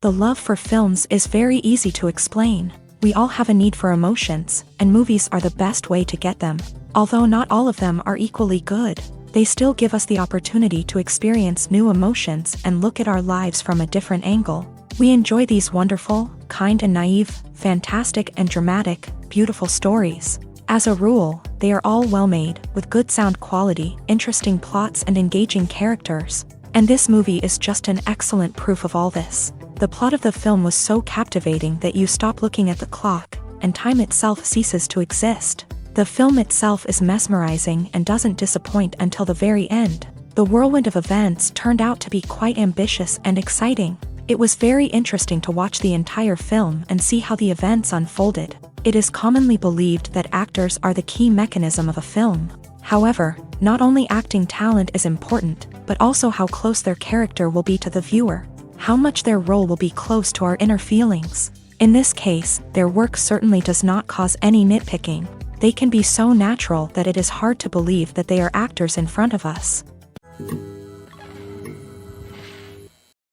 The love for films is very easy to explain. We all have a need for emotions, and movies are the best way to get them. Although not all of them are equally good, they still give us the opportunity to experience new emotions and look at our lives from a different angle. We enjoy these wonderful, kind and naive, fantastic and dramatic, beautiful stories. As a rule, they are all well-made, with good sound quality, interesting plots and engaging characters. And this movie is just an excellent proof of all this. The plot of the film was so captivating that you stop looking at the clock, and time itself ceases to exist. The film itself is mesmerizing and doesn't disappoint until the very end. The whirlwind of events turned out to be quite ambitious and exciting. It was very interesting to watch the entire film and see how the events unfolded. It is commonly believed that actors are the key mechanism of a film. However, not only acting talent is important, but also how close their character will be to the viewer, how much their role will be close to our inner feelings. In this case, their work certainly does not cause any nitpicking. They can be so natural that it is hard to believe that they are actors in front of us.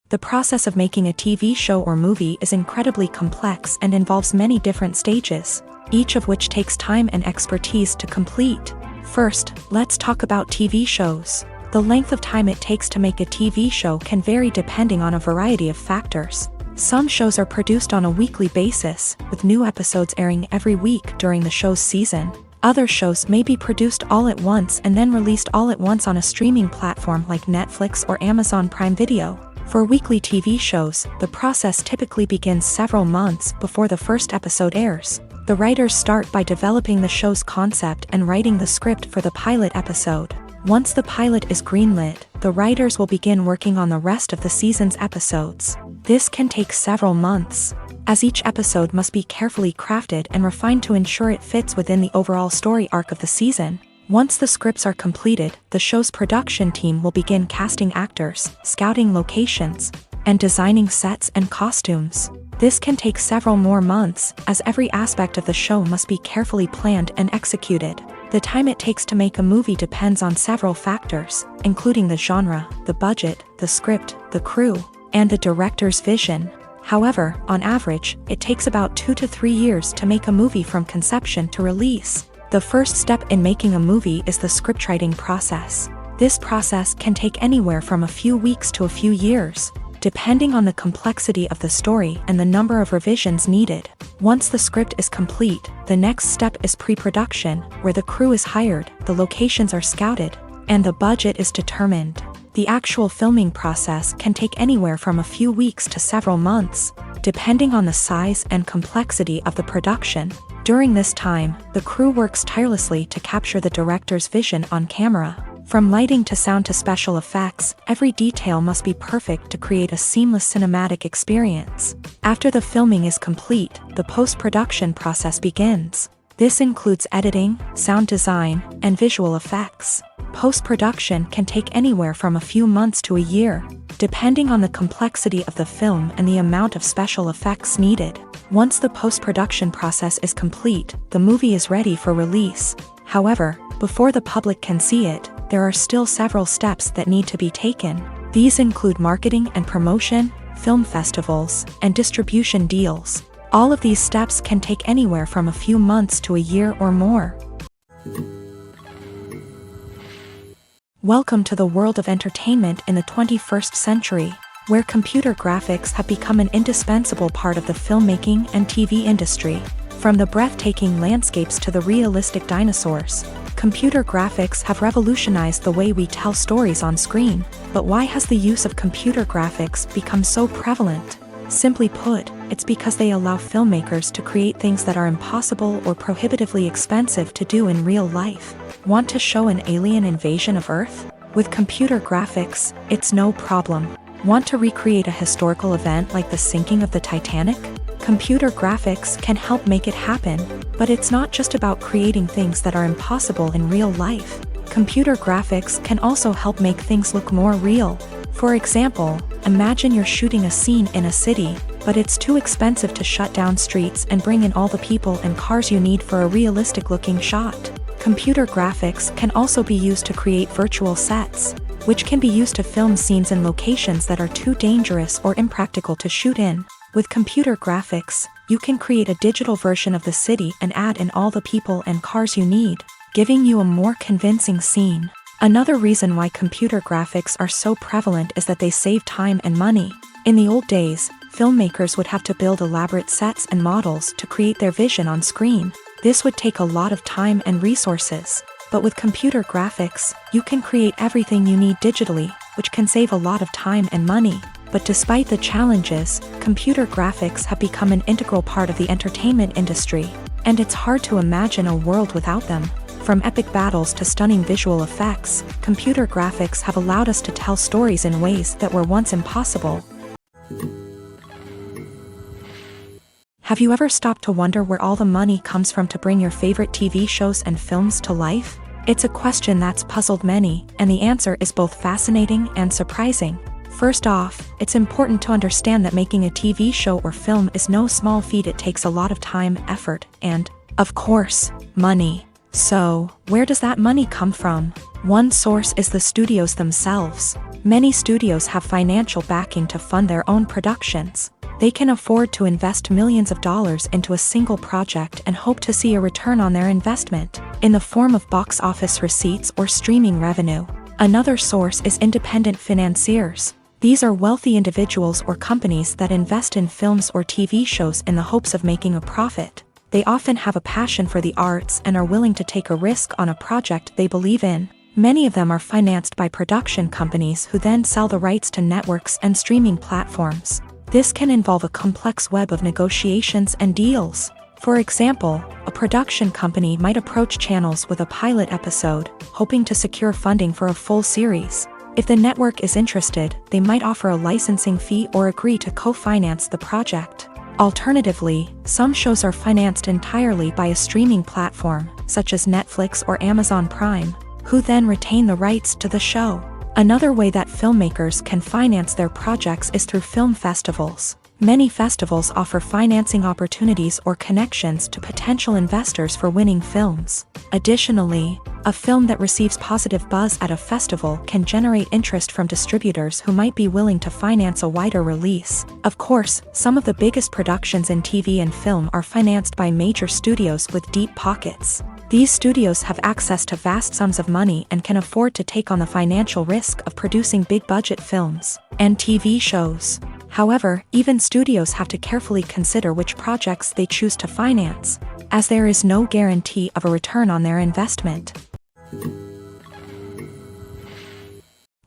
The process of making a TV show or movie is incredibly complex and involves many different stages, each of which takes time and expertise to complete. First, let's talk about TV shows. The length of time it takes to make a TV show can vary depending on a variety of factors. Some shows are produced on a weekly basis, with new episodes airing every week during the show's season. Other shows may be produced all at once and then released all at once on a streaming platform like Netflix or Amazon Prime Video. For weekly TV shows, the process typically begins several months before the first episode airs. The writers start by developing the show's concept and writing the script for the pilot episode. Once the pilot is greenlit, the writers will begin working on the rest of the season's episodes. This can take several months, as each episode must be carefully crafted and refined to ensure it fits within the overall story arc of the season. Once the scripts are completed, the show's production team will begin casting actors, scouting locations, and designing sets and costumes. This can take several more months, as every aspect of the show must be carefully planned and executed. The time it takes to make a movie depends on several factors, including the genre, the budget, the script, the crew, and the director's vision. However, on average, it takes about 2 to 3 years to make a movie from conception to release. The first step in making a movie is the scriptwriting process. This process can take anywhere from a few weeks to a few years, depending on the complexity of the story and the number of revisions needed. Once the script is complete, the next step is pre-production, where the crew is hired, the locations are scouted, and the budget is determined. The actual filming process can take anywhere from a few weeks to several months, depending on the size and complexity of the production. During this time, the crew works tirelessly to capture the director's vision on camera. From lighting to sound to special effects, every detail must be perfect to create a seamless cinematic experience. After the filming is complete, the post-production process begins. This includes editing, sound design, and visual effects. Post-production can take anywhere from a few months to a year, depending on the complexity of the film and the amount of special effects needed. Once the post-production process is complete, the movie is ready for release. However, before the public can see it, there are still several steps that need to be taken. These include marketing and promotion, film festivals, and distribution deals. All of these steps can take anywhere from a few months to a year or more. Welcome to the world of entertainment in the 21st century, where computer graphics have become an indispensable part of the filmmaking and TV industry. From the breathtaking landscapes to the realistic dinosaurs, computer graphics have revolutionized the way we tell stories on screen. But why has the use of computer graphics become so prevalent? Simply put, it's because they allow filmmakers to create things that are impossible or prohibitively expensive to do in real life. Want to show an alien invasion of Earth? With computer graphics, it's no problem. Want to recreate a historical event like the sinking of the Titanic? Computer graphics can help make it happen, but it's not just about creating things that are impossible in real life. Computer graphics can also help make things look more real. For example, imagine you're shooting a scene in a city, but it's too expensive to shut down streets and bring in all the people and cars you need for a realistic-looking shot. Computer graphics can also be used to create virtual sets. which can be used to film scenes in locations that are too dangerous or impractical to shoot in. With computer graphics, you can create a digital version of the city and add in all the people and cars you need, giving you a more convincing scene. Another reason why computer graphics are so prevalent is that they save time and money. In the old days, filmmakers would have to build elaborate sets and models to create their vision on screen. This would take a lot of time and resources. But with computer graphics, you can create everything you need digitally, which can save a lot of time and money. But despite the challenges, computer graphics have become an integral part of the entertainment industry, and it's hard to imagine a world without them. From epic battles to stunning visual effects, computer graphics have allowed us to tell stories in ways that were once impossible. Have you ever stopped to wonder where all the money comes from to bring your favorite TV shows and films to life? It's a question that's puzzled many, and the answer is both fascinating and surprising. First off, it's important to understand that making a TV show or film is no small feat. It takes a lot of time, effort, and, of course, money. So, where does that money come from? One source is the studios themselves. Many studios have financial backing to fund their own productions. They can afford to invest millions of dollars into a single project and hope to see a return on their investment, in the form of box office receipts or streaming revenue. Another source is independent financiers. These are wealthy individuals or companies that invest in films or TV shows in the hopes of making a profit. They often have a passion for the arts and are willing to take a risk on a project they believe in. Many of them are financed by production companies who then sell the rights to networks and streaming platforms. This can involve a complex web of negotiations and deals. For example, a production company might approach channels with a pilot episode, hoping to secure funding for a full series. If the network is interested, they might offer a licensing fee or agree to co-finance the project. Alternatively, some shows are financed entirely by a streaming platform, such as Netflix or Amazon Prime, who then retain the rights to the show. Another way that filmmakers can finance their projects is through film festivals. Many festivals offer financing opportunities or connections to potential investors for winning films. Additionally, a film that receives positive buzz at a festival can generate interest from distributors who might be willing to finance a wider release. Of course, some of the biggest productions in TV and film are financed by major studios with deep pockets. These studios have access to vast sums of money and can afford to take on the financial risk of producing big-budget films and TV shows. However, even studios have to carefully consider which projects they choose to finance, as there is no guarantee of a return on their investment.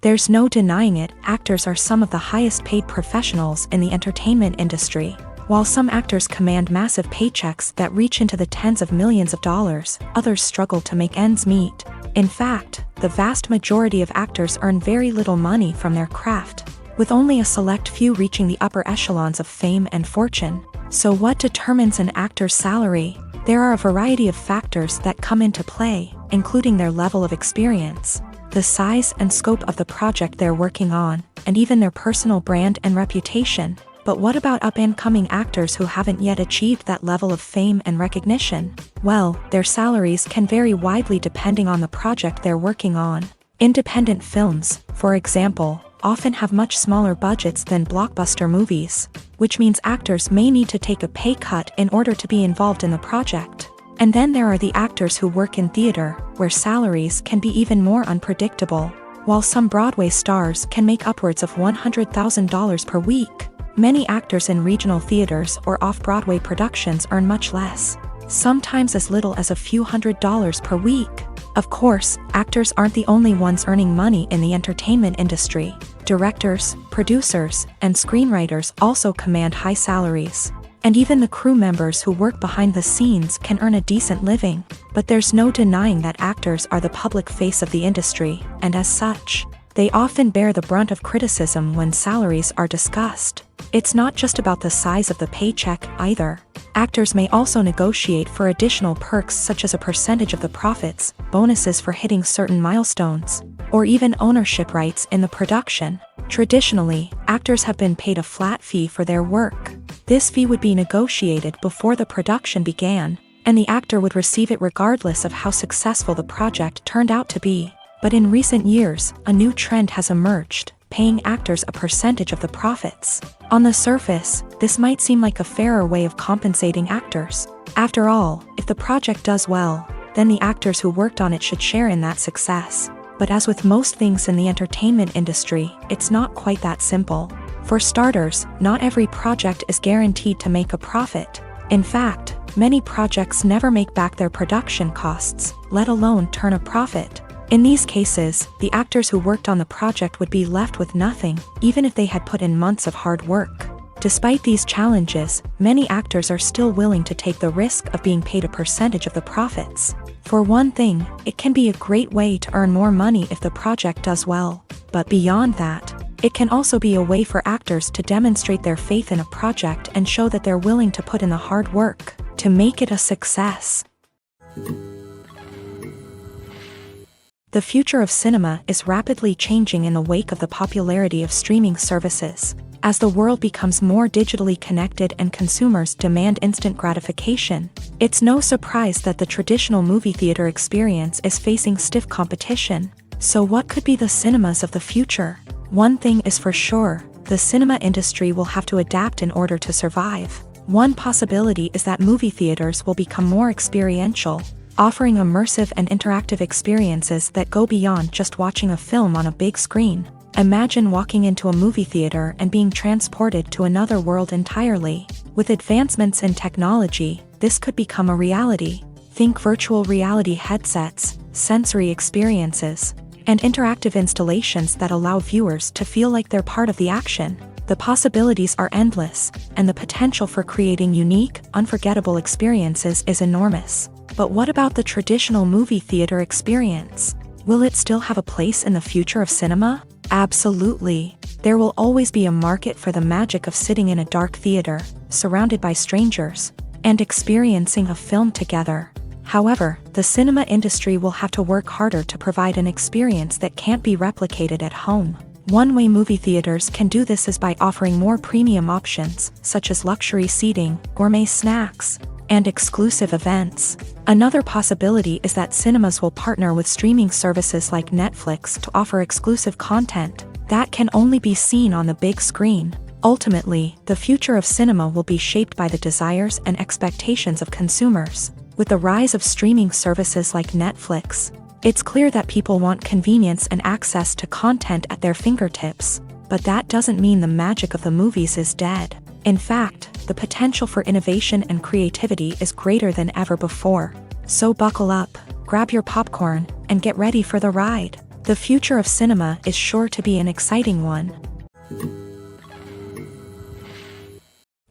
There's no denying it, actors are some of the highest-paid professionals in the entertainment industry. While some actors command massive paychecks that reach into the tens of millions of dollars, others struggle to make ends meet. In fact, the vast majority of actors earn very little money from their craft, with only a select few reaching the upper echelons of fame and fortune. So what determines an actor's salary? There are a variety of factors that come into play, including their level of experience, the size and scope of the project they're working on, and even their personal brand and reputation. But what about up-and-coming actors who haven't yet achieved that level of fame and recognition? Well, their salaries can vary widely depending on the project they're working on. Independent films, for example, often have much smaller budgets than blockbuster movies, which means actors may need to take a pay cut in order to be involved in the project. And then there are the actors who work in theater, where salaries can be even more unpredictable. While some Broadway stars can make upwards of $100,000 per week, many actors in regional theaters or off-Broadway productions earn much less, sometimes as little as a few $100s per week. Of course, actors aren't the only ones earning money in the entertainment industry. Directors, producers, and screenwriters also command high salaries. And even the crew members who work behind the scenes can earn a decent living. But there's no denying that actors are the public face of the industry, and as such, they often bear the brunt of criticism when salaries are discussed. It's not just about the size of the paycheck, either. Actors may also negotiate for additional perks such as a percentage of the profits, bonuses for hitting certain milestones, or even ownership rights in the production. Traditionally, actors have been paid a flat fee for their work. This fee would be negotiated before the production began, and the actor would receive it regardless of how successful the project turned out to be. But in recent years, a new trend has emerged, paying actors a percentage of the profits. On the surface, this might seem like a fairer way of compensating actors. After all, if the project does well, then the actors who worked on it should share in that success. But as with most things in the entertainment industry, it's not quite that simple. For starters, not every project is guaranteed to make a profit. In fact, many projects never make back their production costs, let alone turn a profit. In these cases, the actors who worked on the project would be left with nothing, even if they had put in months of hard work. Despite these challenges, many actors are still willing to take the risk of being paid a percentage of the profits. For one thing, it can be a great way to earn more money if the project does well. But beyond that, it can also be a way for actors to demonstrate their faith in a project and show that they're willing to put in the hard work to make it a success. The future of cinema is rapidly changing in the wake of the popularity of streaming services. As the world becomes more digitally connected and consumers demand instant gratification, it's no surprise that the traditional movie theater experience is facing stiff competition. So what could be the cinemas of the future? One thing is for sure, the cinema industry will have to adapt in order to survive. One possibility is that movie theaters will become more experiential, offering immersive and interactive experiences that go beyond just watching a film on a big screen. Imagine walking into a movie theater and being transported to another world entirely. With advancements in technology, this could become a reality. Think virtual reality headsets, sensory experiences, and interactive installations that allow viewers to feel like they're part of the action. The possibilities are endless, and the potential for creating unique, unforgettable experiences is enormous. But what about the traditional movie theater experience? Will it still have a place in the future of cinema? Absolutely. There will always be a market for the magic of sitting in a dark theater, surrounded by strangers, and experiencing a film together. However, the cinema industry will have to work harder to provide an experience that can't be replicated at home. One way movie theaters can do this is by offering more premium options, such as luxury seating, gourmet snacks, and exclusive events. Another possibility is that cinemas will partner with streaming services like Netflix to offer exclusive content that can only be seen on the big screen. Ultimately, the future of cinema will be shaped by the desires and expectations of consumers. With the rise of streaming services like Netflix, it's clear that people want convenience and access to content at their fingertips. But that doesn't mean the magic of the movies is dead. In fact, the potential for innovation and creativity is greater than ever before. So buckle up, grab your popcorn, and get ready for the ride. The future of cinema is sure to be an exciting one.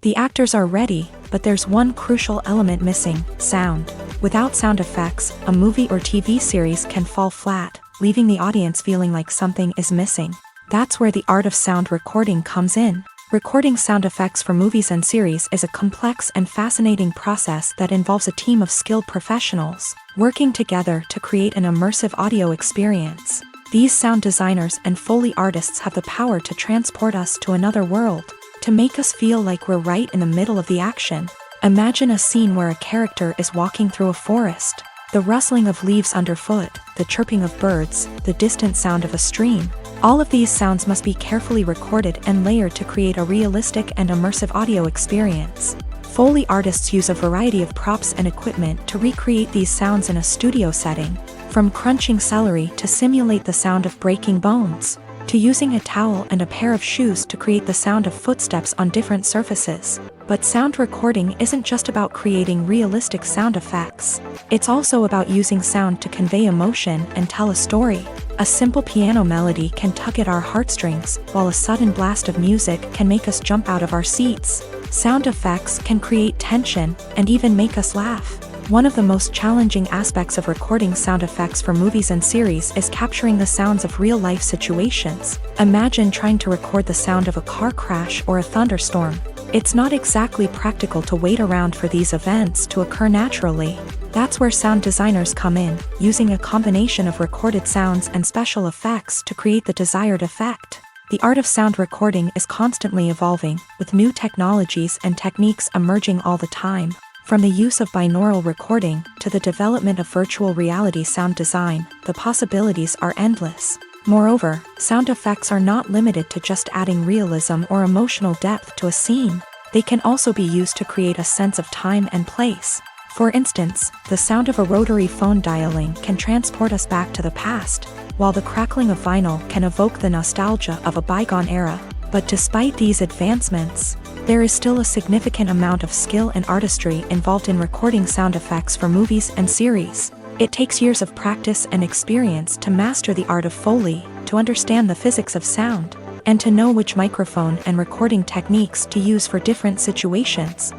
The actors are ready, but there's one crucial element missing: sound. Without sound effects, a movie or TV series can fall flat, leaving the audience feeling like something is missing. That's where the art of sound recording comes in. Recording sound effects for movies and series is a complex and fascinating process that involves a team of skilled professionals working together to create an immersive audio experience. These sound designers and Foley artists have the power to transport us to another world, to make us feel like we're right in the middle of the action. Imagine a scene where a character is walking through a forest. The rustling of leaves underfoot, the chirping of birds, the distant sound of a stream. All of these sounds must be carefully recorded and layered to create a realistic and immersive audio experience. Foley artists use a variety of props and equipment to recreate these sounds in a studio setting, from crunching celery to simulate the sound of breaking bones, to using a towel and a pair of shoes to create the sound of footsteps on different surfaces. But sound recording isn't just about creating realistic sound effects. It's also about using sound to convey emotion and tell a story. A simple piano melody can tug at our heartstrings, while a sudden blast of music can make us jump out of our seats. Sound effects can create tension and even make us laugh. One of the most challenging aspects of recording sound effects for movies and series is capturing the sounds of real-life situations. Imagine trying to record the sound of a car crash or a thunderstorm. It's not exactly practical to wait around for these events to occur naturally. That's where sound designers come in, using a combination of recorded sounds and special effects to create the desired effect. The art of sound recording is constantly evolving, with new technologies and techniques emerging all the time. From the use of binaural recording to the development of virtual reality sound design, the possibilities are endless. Moreover, sound effects are not limited to just adding realism or emotional depth to a scene. They can also be used to create a sense of time and place. For instance, the sound of a rotary phone dialing can transport us back to the past, while the crackling of vinyl can evoke the nostalgia of a bygone era. But despite these advancements, there is still a significant amount of skill and artistry involved in recording sound effects for movies and series. It takes years of practice and experience to master the art of Foley, to understand the physics of sound, and to know which microphone and recording techniques to use for different situations.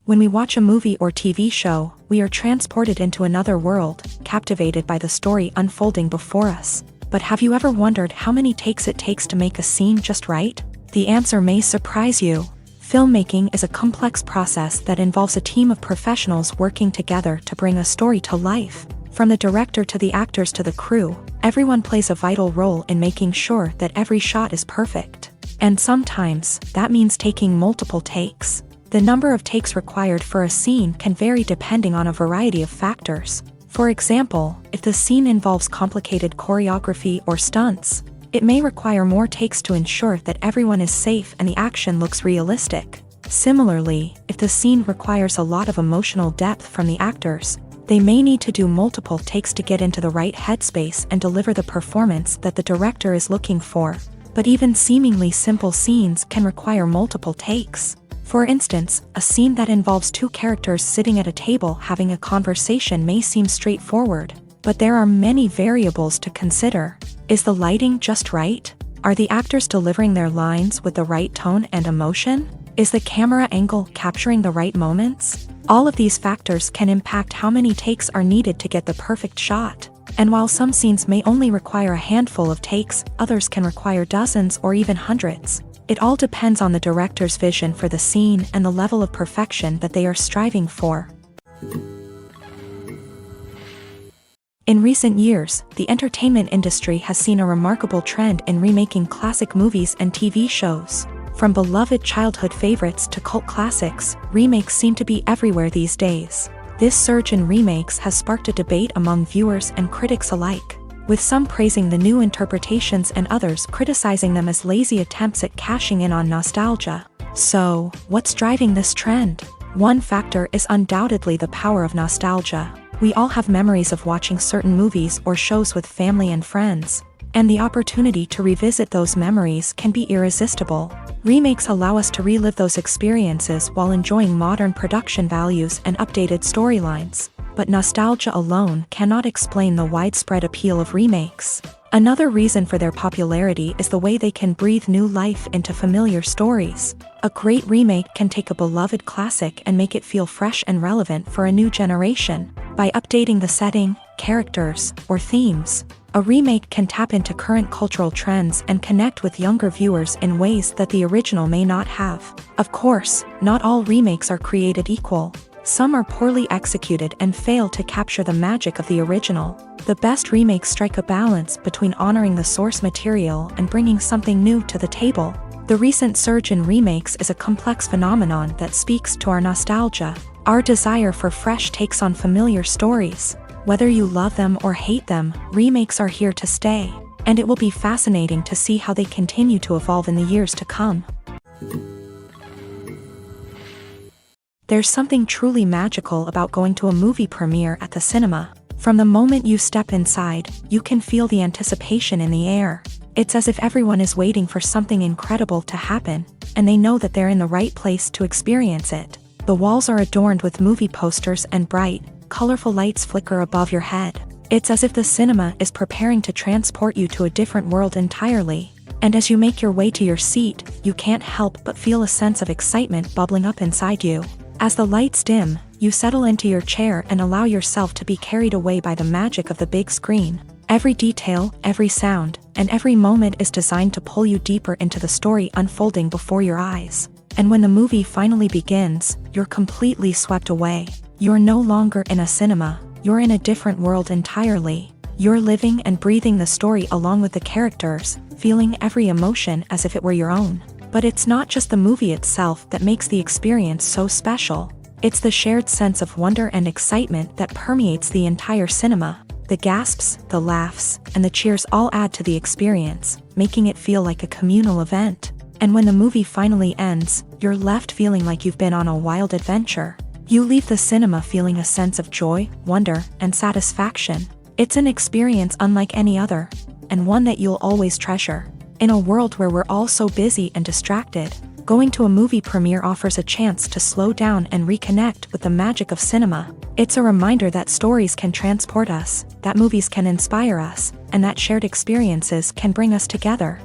When we watch a movie or TV show, we are transported into another world, captivated by the story unfolding before us. But have you ever wondered how many takes it takes to make a scene just right? The answer may surprise you. Filmmaking is a complex process that involves a team of professionals working together to bring a story to life. From the director to the actors to the crew, everyone plays a vital role in making sure that every shot is perfect. And sometimes, that means taking multiple takes. The number of takes required for a scene can vary depending on a variety of factors. For example, if the scene involves complicated choreography or stunts, it may require more takes to ensure that everyone is safe and the action looks realistic. Similarly, if the scene requires a lot of emotional depth from the actors, they may need to do multiple takes to get into the right headspace and deliver the performance that the director is looking for. But even seemingly simple scenes can require multiple takes. For instance, a scene that involves two characters sitting at a table having a conversation may seem straightforward, but there are many variables to consider. Is the lighting just right? Are the actors delivering their lines with the right tone and emotion? Is the camera angle capturing the right moments? All of these factors can impact how many takes are needed to get the perfect shot. And while some scenes may only require a handful of takes, others can require dozens or even hundreds. It all depends on the director's vision for the scene and the level of perfection that they are striving for. In recent years, the entertainment industry has seen a remarkable trend in remaking classic movies and TV shows. From beloved childhood favorites to cult classics, remakes seem to be everywhere these days. This surge in remakes has sparked a debate among viewers and critics alike, with some praising the new interpretations and others criticizing them as lazy attempts at cashing in on nostalgia. So, what's driving this trend? One factor is undoubtedly the power of nostalgia. We all have memories of watching certain movies or shows with family and friends, and the opportunity to revisit those memories can be irresistible. Remakes allow us to relive those experiences while enjoying modern production values and updated storylines. But nostalgia alone cannot explain the widespread appeal of remakes. Another reason for their popularity is the way they can breathe new life into familiar stories. A great remake can take a beloved classic and make it feel fresh and relevant for a new generation. By updating the setting, characters, or themes, a remake can tap into current cultural trends and connect with younger viewers in ways that the original may not have. Of course, not all remakes are created equal. Some are poorly executed and fail to capture the magic of the original. The best remakes strike a balance between honoring the source material and bringing something new to the table. The recent surge in remakes is a complex phenomenon that speaks to our nostalgia, our desire for fresh takes on familiar stories. Whether you love them or hate them, remakes are here to stay, and it will be fascinating to see how they continue to evolve in the years to come. There's something truly magical about going to a movie premiere at the cinema. From the moment you step inside, you can feel the anticipation in the air. It's as if everyone is waiting for something incredible to happen, and they know that they're in the right place to experience it. The walls are adorned with movie posters and bright, colorful lights flicker above your head. It's as if the cinema is preparing to transport you to a different world entirely. And as you make your way to your seat, you can't help but feel a sense of excitement bubbling up inside you. As the lights dim, you settle into your chair and allow yourself to be carried away by the magic of the big screen. Every detail, every sound, and every moment is designed to pull you deeper into the story unfolding before your eyes. And when the movie finally begins, you're completely swept away. You're no longer in a cinema, you're in a different world entirely. You're living and breathing the story along with the characters, feeling every emotion as if it were your own. But it's not just the movie itself that makes the experience so special. It's the shared sense of wonder and excitement that permeates the entire cinema. The gasps, the laughs, and the cheers all add to the experience, making it feel like a communal event. And when the movie finally ends, you're left feeling like you've been on a wild adventure. You leave the cinema feeling a sense of joy, wonder, and satisfaction. It's an experience unlike any other, and one that you'll always treasure. In a world where we're all so busy and distracted, going to a movie premiere offers a chance to slow down and reconnect with the magic of cinema. It's a reminder that stories can transport us, that movies can inspire us, and that shared experiences can bring us together.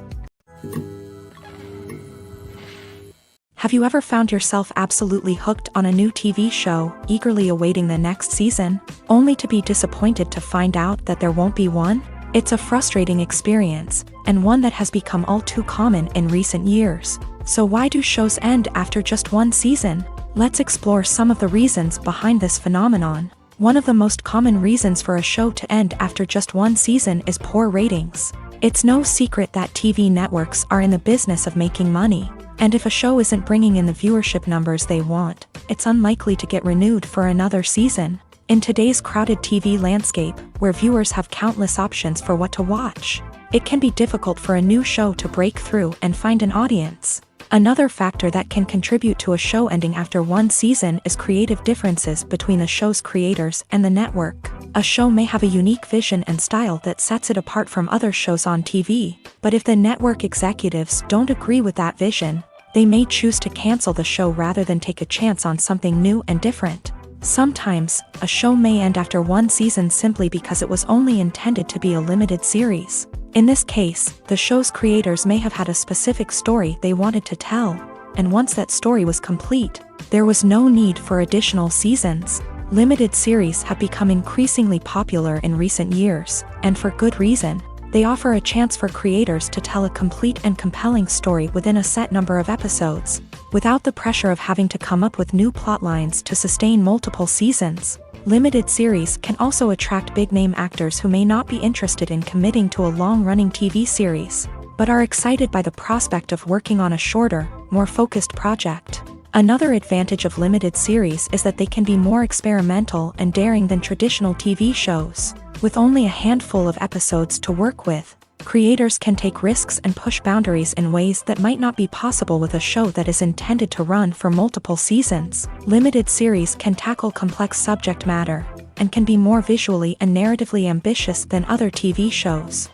Have you ever found yourself absolutely hooked on a new TV show, eagerly awaiting the next season, only to be disappointed to find out that there won't be one? It's a frustrating experience, and one that has become all too common in recent years. So why do shows end after just one season? Let's explore some of the reasons behind this phenomenon. One of the most common reasons for a show to end after just one season is poor ratings. It's no secret that TV networks are in the business of making money, and if a show isn't bringing in the viewership numbers they want, it's unlikely to get renewed for another season. In today's crowded TV landscape, where viewers have countless options for what to watch, it can be difficult for a new show to break through and find an audience. Another factor that can contribute to a show ending after one season is creative differences between the show's creators and the network. A show may have a unique vision and style that sets it apart from other shows on TV, but if the network executives don't agree with that vision, they may choose to cancel the show rather than take a chance on something new and different. Sometimes, a show may end after one season simply because it was only intended to be a limited series. In this case, the show's creators may have had a specific story they wanted to tell, and once that story was complete, there was no need for additional seasons. Limited series have become increasingly popular in recent years, and for good reason. They offer a chance for creators to tell a complete and compelling story within a set number of episodes, without the pressure of having to come up with new plotlines to sustain multiple seasons. Limited series can also attract big-name actors who may not be interested in committing to a long-running TV series, but are excited by the prospect of working on a shorter, more focused project. Another advantage of limited series is that they can be more experimental and daring than traditional TV shows. With only a handful of episodes to work with, creators can take risks and push boundaries in ways that might not be possible with a show that is intended to run for multiple seasons. Limited series can tackle complex subject matter, and can be more visually and narratively ambitious than other TV shows.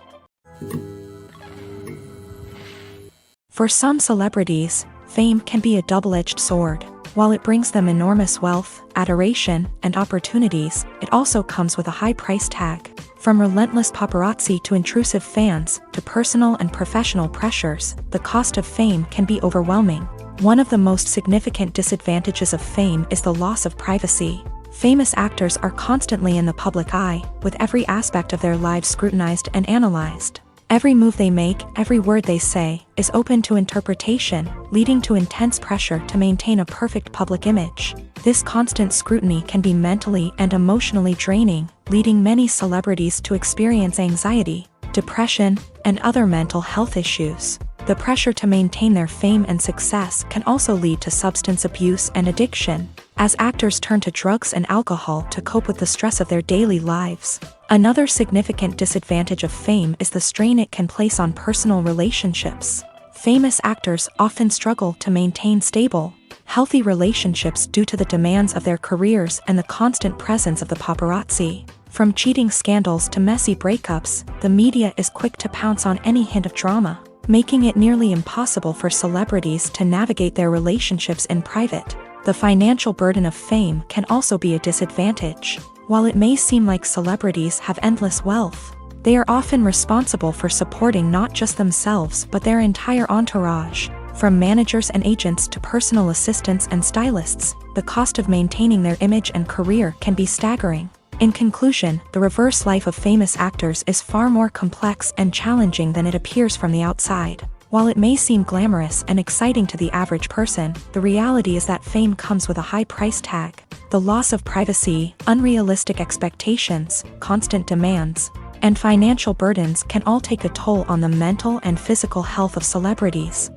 For some celebrities, fame can be a double-edged sword. While it brings them enormous wealth, adoration, and opportunities, it also comes with a high price tag. From relentless paparazzi to intrusive fans, to personal and professional pressures, the cost of fame can be overwhelming. One of the most significant disadvantages of fame is the loss of privacy. Famous actors are constantly in the public eye, with every aspect of their lives scrutinized and analyzed. Every move they make, every word they say, is open to interpretation, leading to intense pressure to maintain a perfect public image. This constant scrutiny can be mentally and emotionally draining, leading many celebrities to experience anxiety, depression, and other mental health issues. The pressure to maintain their fame and success can also lead to substance abuse and addiction, as actors turn to drugs and alcohol to cope with the stress of their daily lives. Another significant disadvantage of fame is the strain it can place on personal relationships. Famous actors often struggle to maintain stable, healthy relationships due to the demands of their careers and the constant presence of the paparazzi. From cheating scandals to messy breakups, the media is quick to pounce on any hint of drama, making it nearly impossible for celebrities to navigate their relationships in private. The financial burden of fame can also be a disadvantage. While it may seem like celebrities have endless wealth, they are often responsible for supporting not just themselves but their entire entourage. From managers and agents to personal assistants and stylists, the cost of maintaining their image and career can be staggering. In conclusion, the reverse life of famous actors is far more complex and challenging than it appears from the outside. While it may seem glamorous and exciting to the average person, the reality is that fame comes with a high price tag. The loss of privacy, unrealistic expectations, constant demands, and financial burdens can all take a toll on the mental and physical health of celebrities.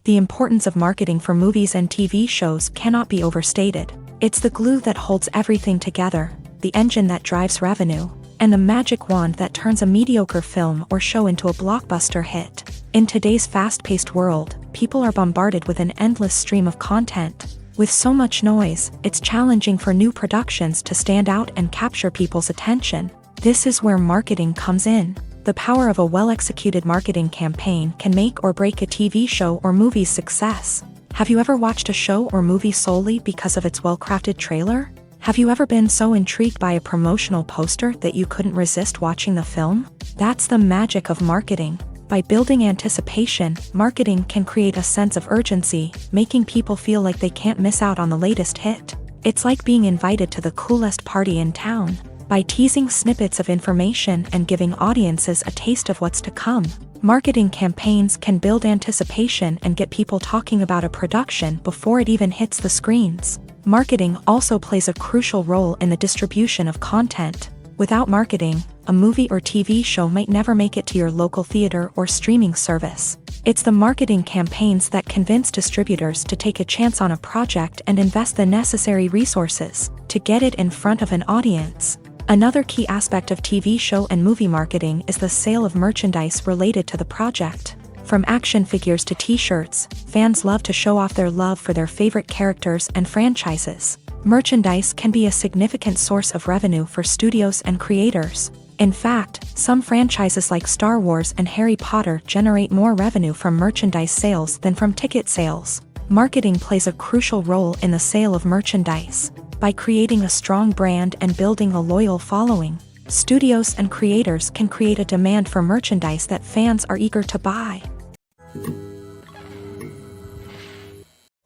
The importance of marketing for movies and TV shows cannot be overstated. It's the glue that holds everything together, the engine that drives revenue, and the magic wand that turns a mediocre film or show into a blockbuster hit. In today's fast-paced world, people are bombarded with an endless stream of content. With so much noise, it's challenging for new productions to stand out and capture people's attention. This is where marketing comes in. The power of a well-executed marketing campaign can make or break a TV show or movie's success. Have you ever watched a show or movie solely because of its well-crafted trailer? Have you ever been so intrigued by a promotional poster that you couldn't resist watching the film? That's the magic of marketing. By building anticipation, marketing can create a sense of urgency, making people feel like they can't miss out on the latest hit. It's like being invited to the coolest party in town. By teasing snippets of information and giving audiences a taste of what's to come, marketing campaigns can build anticipation and get people talking about a production before it even hits the screens. Marketing also plays a crucial role in the distribution of content. Without marketing, a movie or TV show might never make it to your local theater or streaming service. It's the marketing campaigns that convince distributors to take a chance on a project and invest the necessary resources to get it in front of an audience. Another key aspect of TV show and movie marketing is the sale of merchandise related to the project. From action figures to t-shirts, fans love to show off their love for their favorite characters and franchises. Merchandise can be a significant source of revenue for studios and creators. In fact, some franchises like Star Wars and Harry Potter generate more revenue from merchandise sales than from ticket sales. Marketing plays a crucial role in the sale of merchandise. By creating a strong brand and building a loyal following, studios and creators can create a demand for merchandise that fans are eager to buy.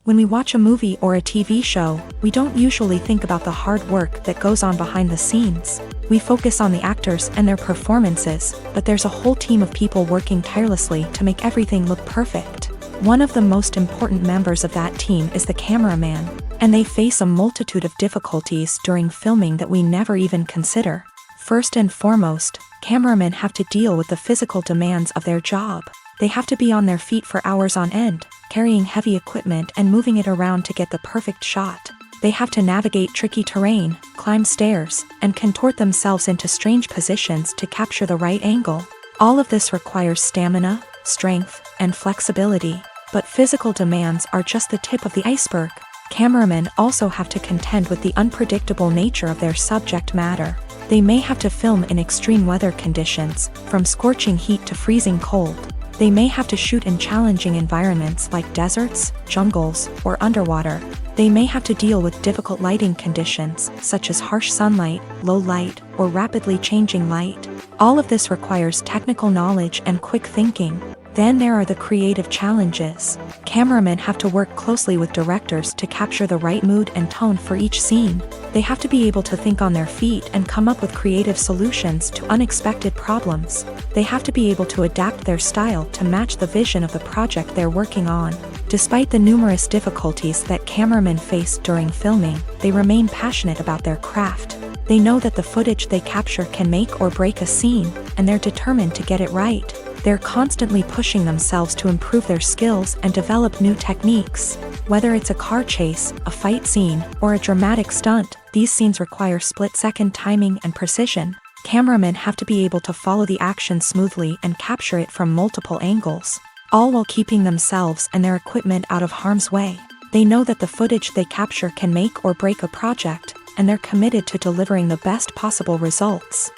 When we watch a movie or a TV show, we don't usually think about the hard work that goes on behind the scenes. We focus on the actors and their performances, but there's a whole team of people working tirelessly to make everything look perfect. One of the most important members of that team is the cameraman, and they face a multitude of difficulties during filming that we never even consider. First and foremost, cameramen have to deal with the physical demands of their job. They have to be on their feet for hours on end, carrying heavy equipment and moving it around to get the perfect shot. They have to navigate tricky terrain, climb stairs, and contort themselves into strange positions to capture the right angle. All of this requires stamina, strength, and flexibility. But physical demands are just the tip of the iceberg. Cameramen also have to contend with the unpredictable nature of their subject matter. They may have to film in extreme weather conditions, from scorching heat to freezing cold. They may have to shoot in challenging environments like deserts, jungles, or underwater. They may have to deal with difficult lighting conditions, such as harsh sunlight, low light, or rapidly changing light. All of this requires technical knowledge and quick thinking. Then there are the creative challenges. Cameramen have to work closely with directors to capture the right mood and tone for each scene. They have to be able to think on their feet and come up with creative solutions to unexpected problems. They have to be able to adapt their style to match the vision of the project they're working on. Despite the numerous difficulties that cameramen face during filming, they remain passionate about their craft. They know that the footage they capture can make or break a scene, and they're determined to get it right. They're constantly pushing themselves to improve their skills and develop new techniques. Whether it's a car chase, a fight scene, or a dramatic stunt, these scenes require split-second timing and precision. Cameramen have to be able to follow the action smoothly and capture it from multiple angles, all while keeping themselves and their equipment out of harm's way. They know that the footage they capture can make or break a project, and they're committed to delivering the best possible results.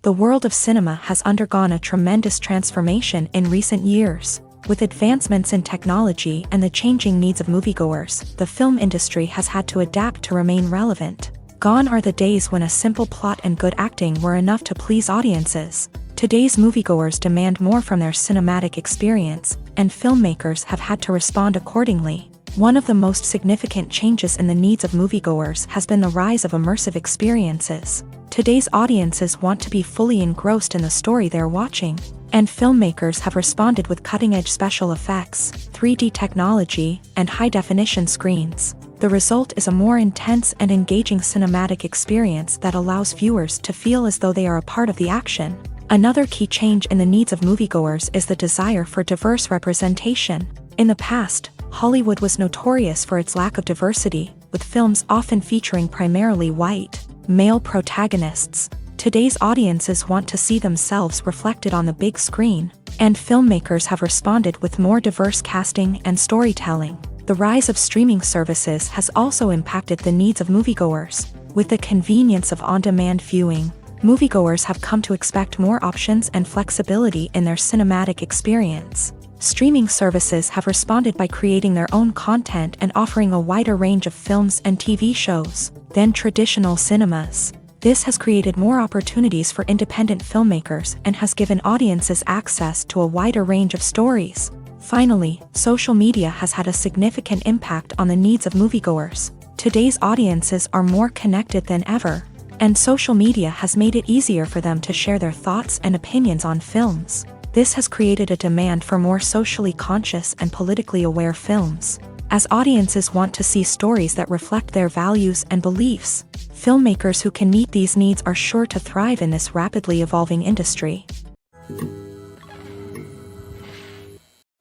The world of cinema has undergone a tremendous transformation in recent years. With advancements in technology and the changing needs of moviegoers, the film industry has had to adapt to remain relevant. Gone are the days when a simple plot and good acting were enough to please audiences. Today's moviegoers demand more from their cinematic experience, and filmmakers have had to respond accordingly. One of the most significant changes in the needs of moviegoers has been the rise of immersive experiences. Today's audiences want to be fully engrossed in the story they're watching, and filmmakers have responded with cutting-edge special effects, 3D technology, and high-definition screens. The result is a more intense and engaging cinematic experience that allows viewers to feel as though they are a part of the action. Another key change in the needs of moviegoers is the desire for diverse representation. In the past, Hollywood was notorious for its lack of diversity, with films often featuring primarily white, male protagonists. Today's audiences want to see themselves reflected on the big screen, and filmmakers have responded with more diverse casting and storytelling. The rise of streaming services has also impacted the needs of moviegoers. With the convenience of on-demand viewing, moviegoers have come to expect more options and flexibility in their cinematic experience. Streaming services have responded by creating their own content and offering a wider range of films and TV shows than traditional cinemas. This has created more opportunities for independent filmmakers and has given audiences access to a wider range of stories. Finally, social media has had a significant impact on the needs of moviegoers. Today's audiences are more connected than ever, and social media has made it easier for them to share their thoughts and opinions on films. This has created a demand for more socially conscious and politically aware films. As audiences want to see stories that reflect their values and beliefs, filmmakers who can meet these needs are sure to thrive in this rapidly evolving industry.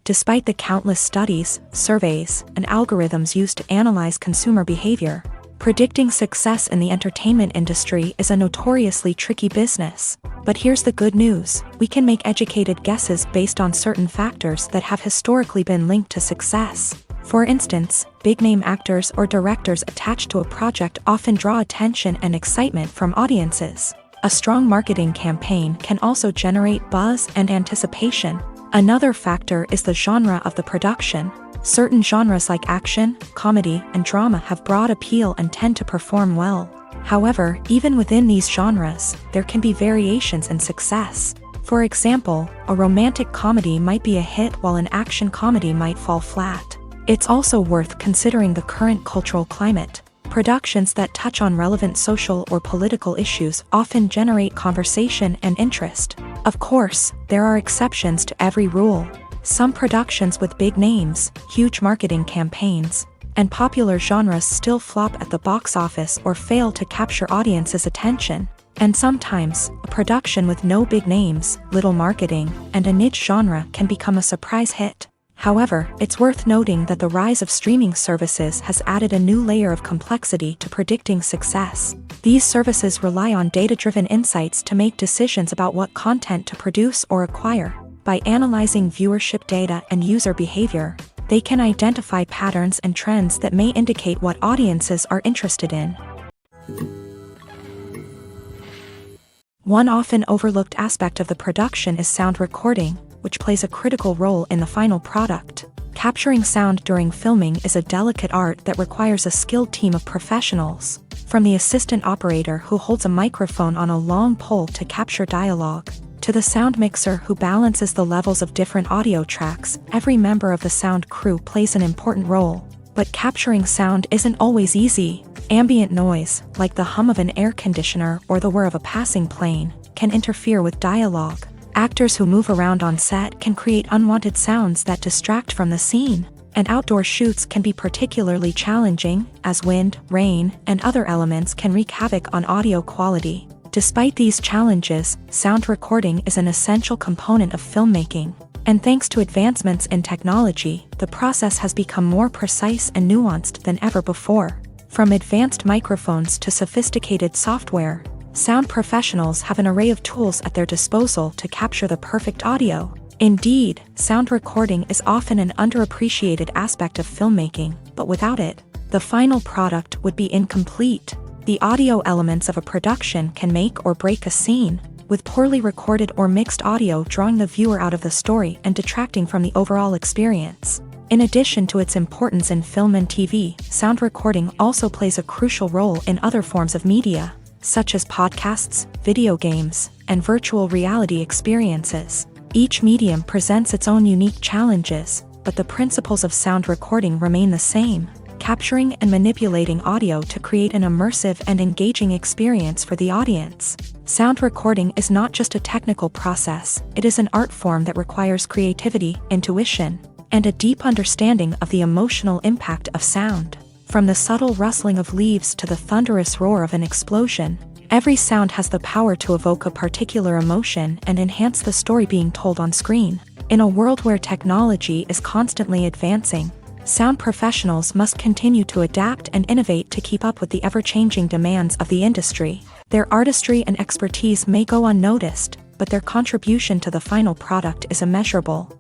Despite the countless studies, surveys, and algorithms used to analyze consumer behavior, predicting success in the entertainment industry is a notoriously tricky business. But here's the good news: we can make educated guesses based on certain factors that have historically been linked to success. For instance, big-name actors or directors attached to a project often draw attention and excitement from audiences. A strong marketing campaign can also generate buzz and anticipation. Another factor is the genre of the production. Certain genres like action, comedy, and drama have broad appeal and tend to perform well. However, even within these genres, there can be variations in success. For example, a romantic comedy might be a hit while an action comedy might fall flat. It's also worth considering the current cultural climate. Productions that touch on relevant social or political issues often generate conversation and interest. Of course, there are exceptions to every rule. Some productions with big names, huge marketing campaigns, and popular genres still flop at the box office or fail to capture audiences' attention. And sometimes, a production with no big names, little marketing, and a niche genre can become a surprise hit. However, it's worth noting that the rise of streaming services has added a new layer of complexity to predicting success. These services rely on data-driven insights to make decisions about what content to produce or acquire. By analyzing viewership data and user behavior, they can identify patterns and trends that may indicate what audiences are interested in. One often overlooked aspect of the production is sound recording, which plays a critical role in the final product. Capturing sound during filming is a delicate art that requires a skilled team of professionals. From the assistant operator who holds a microphone on a long pole to capture dialogue, to the sound mixer who balances the levels of different audio tracks, every member of the sound crew plays an important role. But capturing sound isn't always easy. Ambient noise, like the hum of an air conditioner or the whir of a passing plane, can interfere with dialogue. Actors who move around on set can create unwanted sounds that distract from the scene. And outdoor shoots can be particularly challenging, as wind, rain, and other elements can wreak havoc on audio quality. Despite these challenges, sound recording is an essential component of filmmaking. And thanks to advancements in technology, the process has become more precise and nuanced than ever before. From advanced microphones to sophisticated software, sound professionals have an array of tools at their disposal to capture the perfect audio. Indeed, sound recording is often an underappreciated aspect of filmmaking, but without it, the final product would be incomplete. The audio elements of a production can make or break a scene, with poorly recorded or mixed audio drawing the viewer out of the story and detracting from the overall experience. In addition to its importance in film and TV, sound recording also plays a crucial role in other forms of media, such as podcasts, video games, and virtual reality experiences. Each medium presents its own unique challenges, but the principles of sound recording remain the same: capturing and manipulating audio to create an immersive and engaging experience for the audience. Sound recording is not just a technical process, it is an art form that requires creativity, intuition, and a deep understanding of the emotional impact of sound. From the subtle rustling of leaves to the thunderous roar of an explosion, Every sound has the power to evoke a particular emotion and enhance the story being told on screen. In a world where technology is constantly advancing, sound professionals must continue to adapt and innovate to keep up with the ever-changing demands of the industry. Their artistry and expertise may go unnoticed, but their contribution to the final product is immeasurable.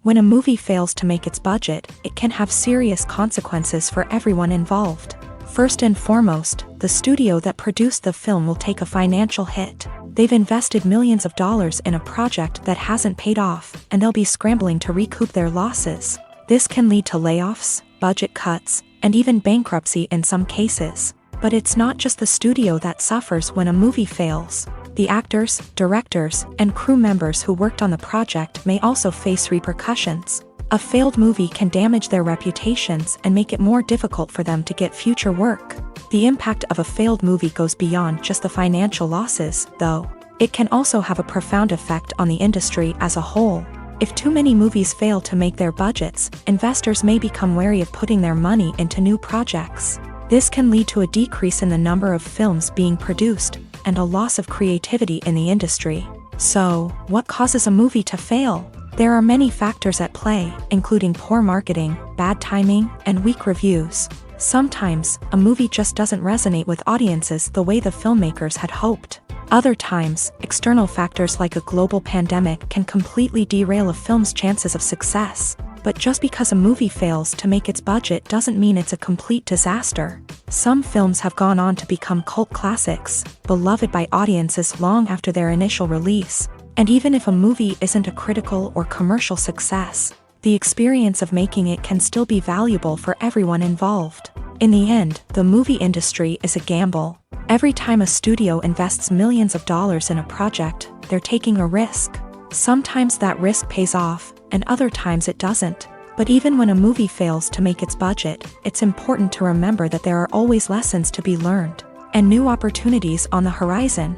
When a movie fails to make its budget, it can have serious consequences for everyone involved. First and foremost, the studio that produced the film will take a financial hit. They've invested millions of dollars in a project that hasn't paid off, and they'll be scrambling to recoup their losses. This can lead to layoffs, budget cuts, and even bankruptcy in some cases. But it's not just the studio that suffers when a movie fails. The actors, directors, and crew members who worked on the project may also face repercussions. A failed movie can damage their reputations and make it more difficult for them to get future work. The impact of a failed movie goes beyond just the financial losses, though. It can also have a profound effect on the industry as a whole. If too many movies fail to make their budgets, investors may become wary of putting their money into new projects. This can lead to a decrease in the number of films being produced, and a loss of creativity in the industry. So, what causes a movie to fail? There are many factors at play, including poor marketing, bad timing, and weak reviews. Sometimes, a movie just doesn't resonate with audiences the way the filmmakers had hoped. Other times, external factors like a global pandemic can completely derail a film's chances of success. But just because a movie fails to make its budget doesn't mean it's a complete disaster. Some films have gone on to become cult classics, beloved by audiences long after their initial release. And even if a movie isn't a critical or commercial success, the experience of making it can still be valuable for everyone involved. In the end, the movie industry is a gamble. Every time a studio invests millions of dollars in a project, they're taking a risk. Sometimes that risk pays off, and other times it doesn't. But even when a movie fails to make its budget, it's important to remember that there are always lessons to be learned, and new opportunities on the horizon.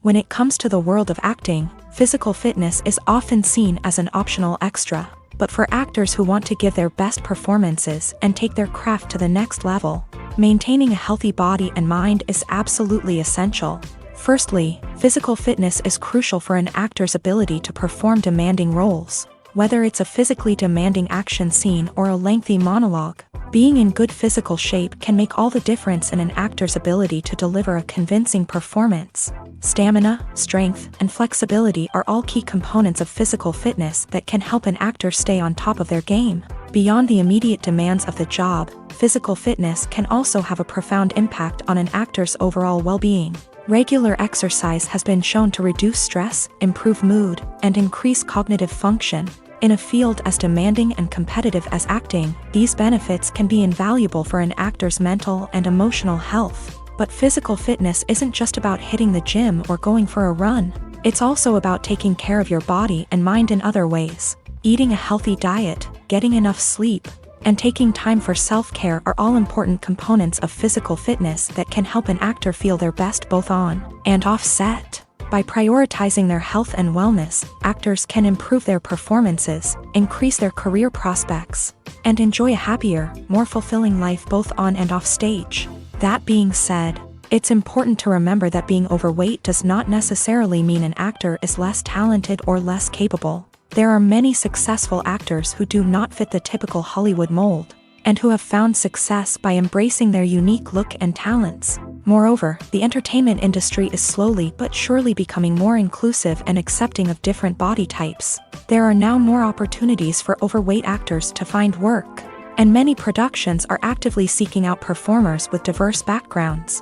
When it comes to the world of acting, physical fitness is often seen as an optional extra. But for actors who want to give their best performances and take their craft to the next level, maintaining a healthy body and mind is absolutely essential. Firstly, physical fitness is crucial for an actor's ability to perform demanding roles. Whether it's a physically demanding action scene or a lengthy monologue, being in good physical shape can make all the difference in an actor's ability to deliver a convincing performance. Stamina, strength, and flexibility are all key components of physical fitness that can help an actor stay on top of their game. Beyond the immediate demands of the job, physical fitness can also have a profound impact on an actor's overall well-being. Regular exercise has been shown to reduce stress, improve mood, and increase cognitive function. In a field as demanding and competitive as acting, these benefits can be invaluable for an actor's mental and emotional health. But physical fitness isn't just about hitting the gym or going for a run. It's also about taking care of your body and mind in other ways. Eating a healthy diet, getting enough sleep, and taking time for self-care are all important components of physical fitness that can help an actor feel their best both on and off set. By prioritizing their health and wellness, actors can improve their performances, increase their career prospects, and enjoy a happier, more fulfilling life both on and off stage. That being said, it's important to remember that being overweight does not necessarily mean an actor is less talented or less capable. There are many successful actors who do not fit the typical Hollywood mold, and who have found success by embracing their unique look and talents. Moreover, the entertainment industry is slowly but surely becoming more inclusive and accepting of different body types. There are now more opportunities for overweight actors to find work, and many productions are actively seeking out performers with diverse backgrounds.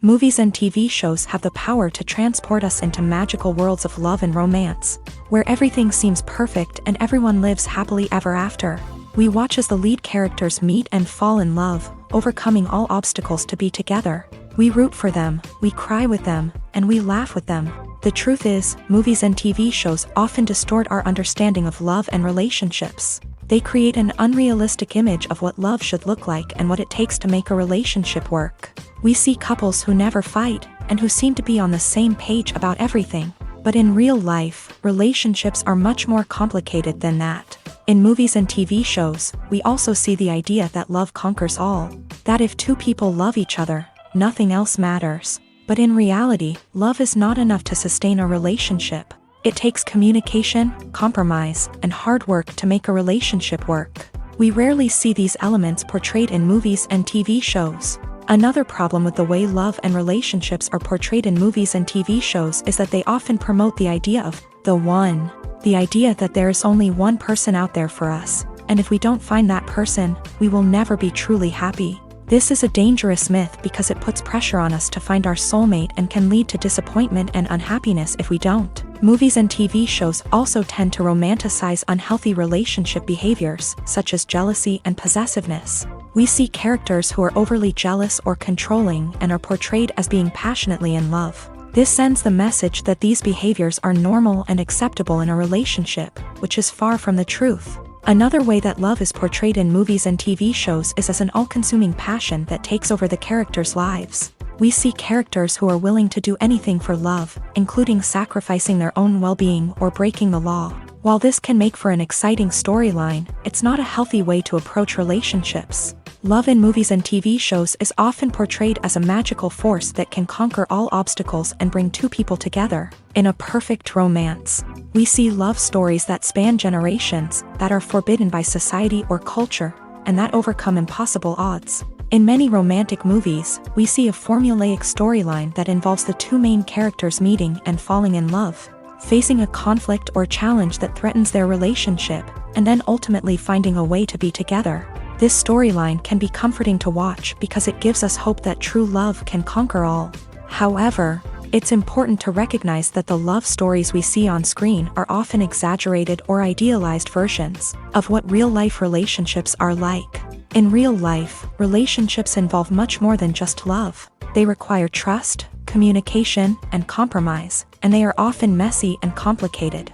Movies and TV shows have the power to transport us into magical worlds of love and romance, where everything seems perfect and everyone lives happily ever after. We watch as the lead characters meet and fall in love, overcoming all obstacles to be together. We root for them, we cry with them, and we laugh with them. The truth is, movies and TV shows often distort our understanding of love and relationships. They create an unrealistic image of what love should look like and what it takes to make a relationship work. We see couples who never fight, and who seem to be on the same page about everything. But in real life, relationships are much more complicated than that. In movies and TV shows, we also see the idea that love conquers all. That if two people love each other, nothing else matters. But in reality, love is not enough to sustain a relationship. It takes communication, compromise, and hard work to make a relationship work. We rarely see these elements portrayed in movies and TV shows. Another problem with the way love and relationships are portrayed in movies and TV shows is that they often promote the idea of the one. The idea that there is only one person out there for us, and if we don't find that person, we will never be truly happy. This is a dangerous myth because it puts pressure on us to find our soulmate and can lead to disappointment and unhappiness if we don't. Movies and TV shows also tend to romanticize unhealthy relationship behaviors, such as jealousy and possessiveness. We see characters who are overly jealous or controlling and are portrayed as being passionately in love. This sends the message that these behaviors are normal and acceptable in a relationship, which is far from the truth. Another way that love is portrayed in movies and TV shows is as an all-consuming passion that takes over the characters' lives. We see characters who are willing to do anything for love, including sacrificing their own well-being or breaking the law. While this can make for an exciting storyline, it's not a healthy way to approach relationships. Love in movies and TV shows is often portrayed as a magical force that can conquer all obstacles and bring two people together. In a perfect romance, we see love stories that span generations, that are forbidden by society or culture, and that overcome impossible odds. In many romantic movies, we see a formulaic storyline that involves the two main characters meeting and falling in love, facing a conflict or challenge that threatens their relationship, and then ultimately finding a way to be together. This storyline can be comforting to watch because it gives us hope that true love can conquer all. However, it's important to recognize that the love stories we see on screen are often exaggerated or idealized versions of what real-life relationships are like. In real life, relationships involve much more than just love. They require trust, communication, and compromise, and they are often messy and complicated.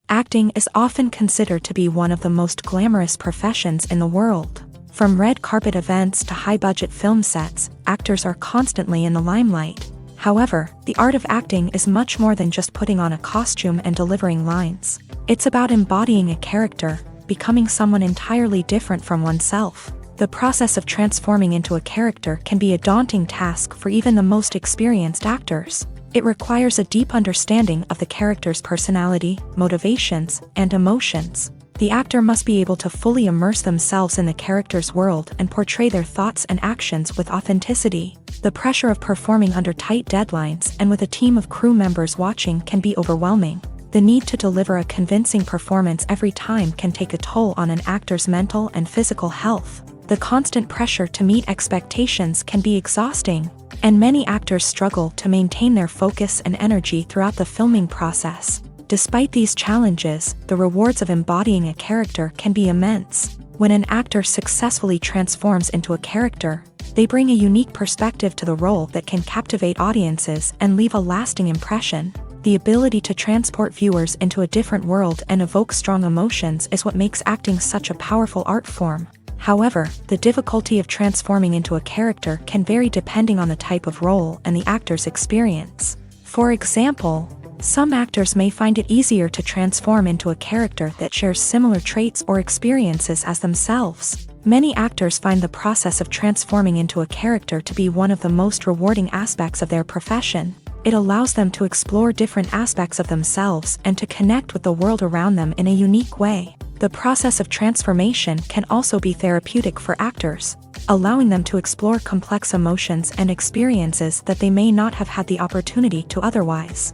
Acting is often considered to be one of the most glamorous professions in the world. From red carpet events to high-budget film sets, actors are constantly in the limelight. However, the art of acting is much more than just putting on a costume and delivering lines. It's about embodying a character, becoming someone entirely different from oneself. The process of transforming into a character can be a daunting task for even the most experienced actors. It requires a deep understanding of the character's personality, motivations, and emotions. The actor must be able to fully immerse themselves in the character's world and portray their thoughts and actions with authenticity. The pressure of performing under tight deadlines and with a team of crew members watching can be overwhelming. The need to deliver a convincing performance every time can take a toll on an actor's mental and physical health. The constant pressure to meet expectations can be exhausting, and many actors struggle to maintain their focus and energy throughout the filming process. Despite these challenges, the rewards of embodying a character can be immense. When an actor successfully transforms into a character, they bring a unique perspective to the role that can captivate audiences and leave a lasting impression. The ability to transport viewers into a different world and evoke strong emotions is what makes acting such a powerful art form. However, the difficulty of transforming into a character can vary depending on the type of role and the actor's experience. For example, some actors may find it easier to transform into a character that shares similar traits or experiences as themselves. Many actors find the process of transforming into a character to be one of the most rewarding aspects of their profession. It allows them to explore different aspects of themselves and to connect with the world around them in a unique way. The process of transformation can also be therapeutic for actors, allowing them to explore complex emotions and experiences that they may not have had the opportunity to otherwise.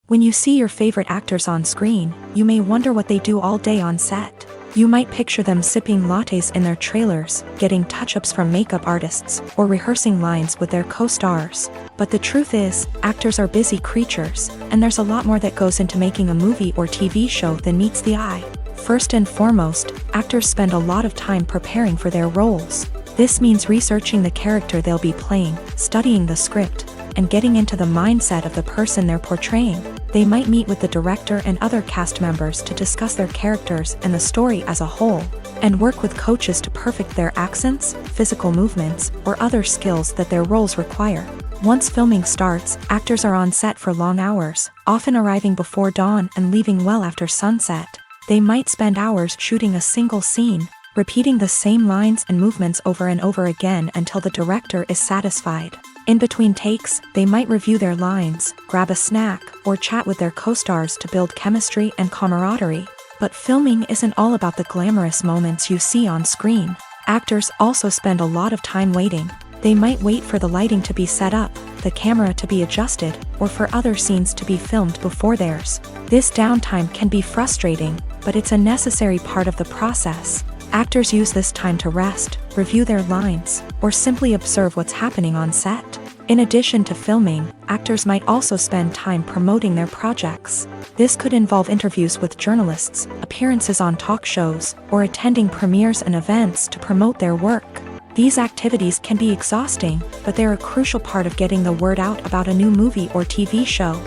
When you see your favorite actors on screen, you may wonder what they do all day on set. You might picture them sipping lattes in their trailers, getting touch-ups from makeup artists, or rehearsing lines with their co-stars. But the truth is, actors are busy creatures, and there's a lot more that goes into making a movie or TV show than meets the eye. First and foremost, actors spend a lot of time preparing for their roles. This means researching the character they'll be playing, studying the script, and getting into the mindset of the person they're portraying. They might meet with the director and other cast members to discuss their characters and the story as a whole, and work with coaches to perfect their accents, physical movements, or other skills that their roles require. Once filming starts, actors are on set for long hours, often arriving before dawn and leaving well after sunset. They might spend hours shooting a single scene, repeating the same lines and movements over and over again until the director is satisfied. In between takes, they might review their lines, grab a snack, or chat with their co-stars to build chemistry and camaraderie. But filming isn't all about the glamorous moments you see on screen. Actors also spend a lot of time waiting. They might wait for the lighting to be set up, the camera to be adjusted, or for other scenes to be filmed before theirs. This downtime can be frustrating, but it's a necessary part of the process. Actors use this time to rest, review their lines, or simply observe what's happening on set. In addition to filming, actors might also spend time promoting their projects. This could involve interviews with journalists, appearances on talk shows, or attending premieres and events to promote their work. These activities can be exhausting, but they're a crucial part of getting the word out about a new movie or TV show.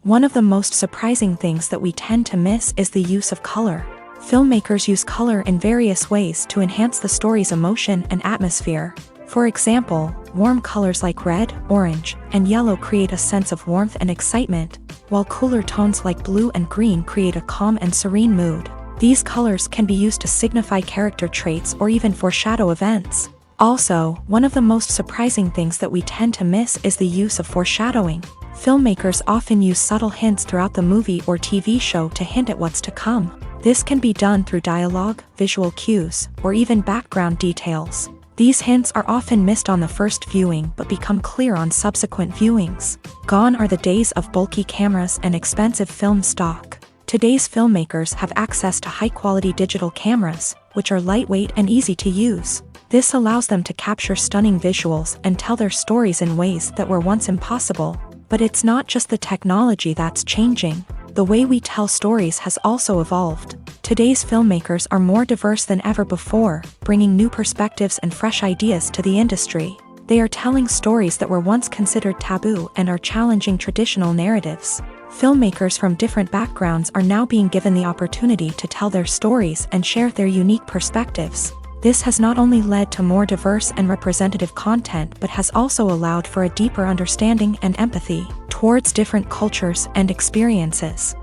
One of the most surprising things that we tend to miss is the use of color. Filmmakers use color in various ways to enhance the story's emotion and atmosphere. For example, warm colors like red, orange, and yellow create a sense of warmth and excitement, while cooler tones like blue and green create a calm and serene mood. These colors can be used to signify character traits or even foreshadow events. Also, one of the most surprising things that we tend to miss is the use of foreshadowing. Filmmakers often use subtle hints throughout the movie or TV show to hint at what's to come. This can be done through dialogue, visual cues, or even background details. These hints are often missed on the first viewing but become clear on subsequent viewings. Gone are the days of bulky cameras and expensive film stock. Today's filmmakers have access to high-quality digital cameras, which are lightweight and easy to use. This allows them to capture stunning visuals and tell their stories in ways that were once impossible. But it's not just the technology that's changing. The way we tell stories has also evolved. Today's filmmakers are more diverse than ever before, bringing new perspectives and fresh ideas to the industry. They are telling stories that were once considered taboo and are challenging traditional narratives. Filmmakers from different backgrounds are now being given the opportunity to tell their stories and share their unique perspectives. This has not only led to more diverse and representative content but has also allowed for a deeper understanding and empathy towards different cultures and experiences.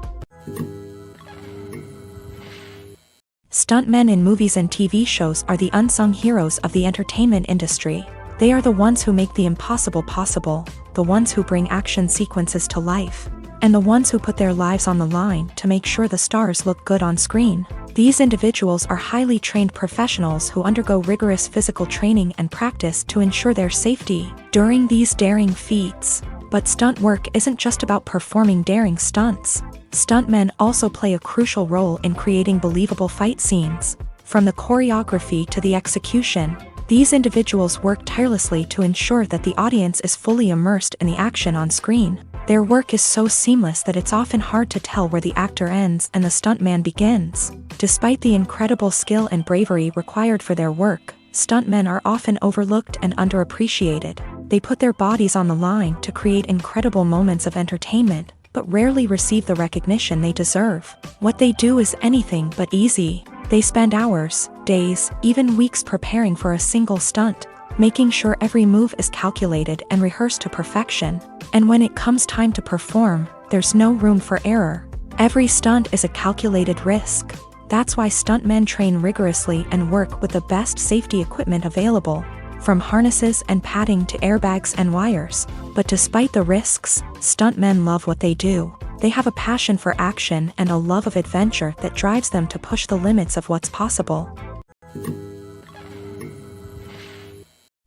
Stuntmen in movies and TV shows are the unsung heroes of the entertainment industry. They are the ones who make the impossible possible, the ones who bring action sequences to life, and the ones who put their lives on the line to make sure the stars look good on screen. These individuals are highly trained professionals who undergo rigorous physical training and practice to ensure their safety during these daring feats. But stunt work isn't just about performing daring stunts. Stuntmen also play a crucial role in creating believable fight scenes. From the choreography to the execution, these individuals work tirelessly to ensure that the audience is fully immersed in the action on screen. Their work is so seamless that it's often hard to tell where the actor ends and the stuntman begins. Despite the incredible skill and bravery required for their work, stuntmen are often overlooked and underappreciated. They put their bodies on the line to create incredible moments of entertainment, but rarely receive the recognition they deserve. What they do is anything but easy. They spend hours, days, even weeks preparing for a single stunt, making sure every move is calculated and rehearsed to perfection. And when it comes time to perform, there's no room for error. Every stunt is a calculated risk. That's why stuntmen train rigorously and work with the best safety equipment available, from harnesses and padding to airbags and wires. But despite the risks, stuntmen love what they do. They have a passion for action and a love of adventure that drives them to push the limits of what's possible.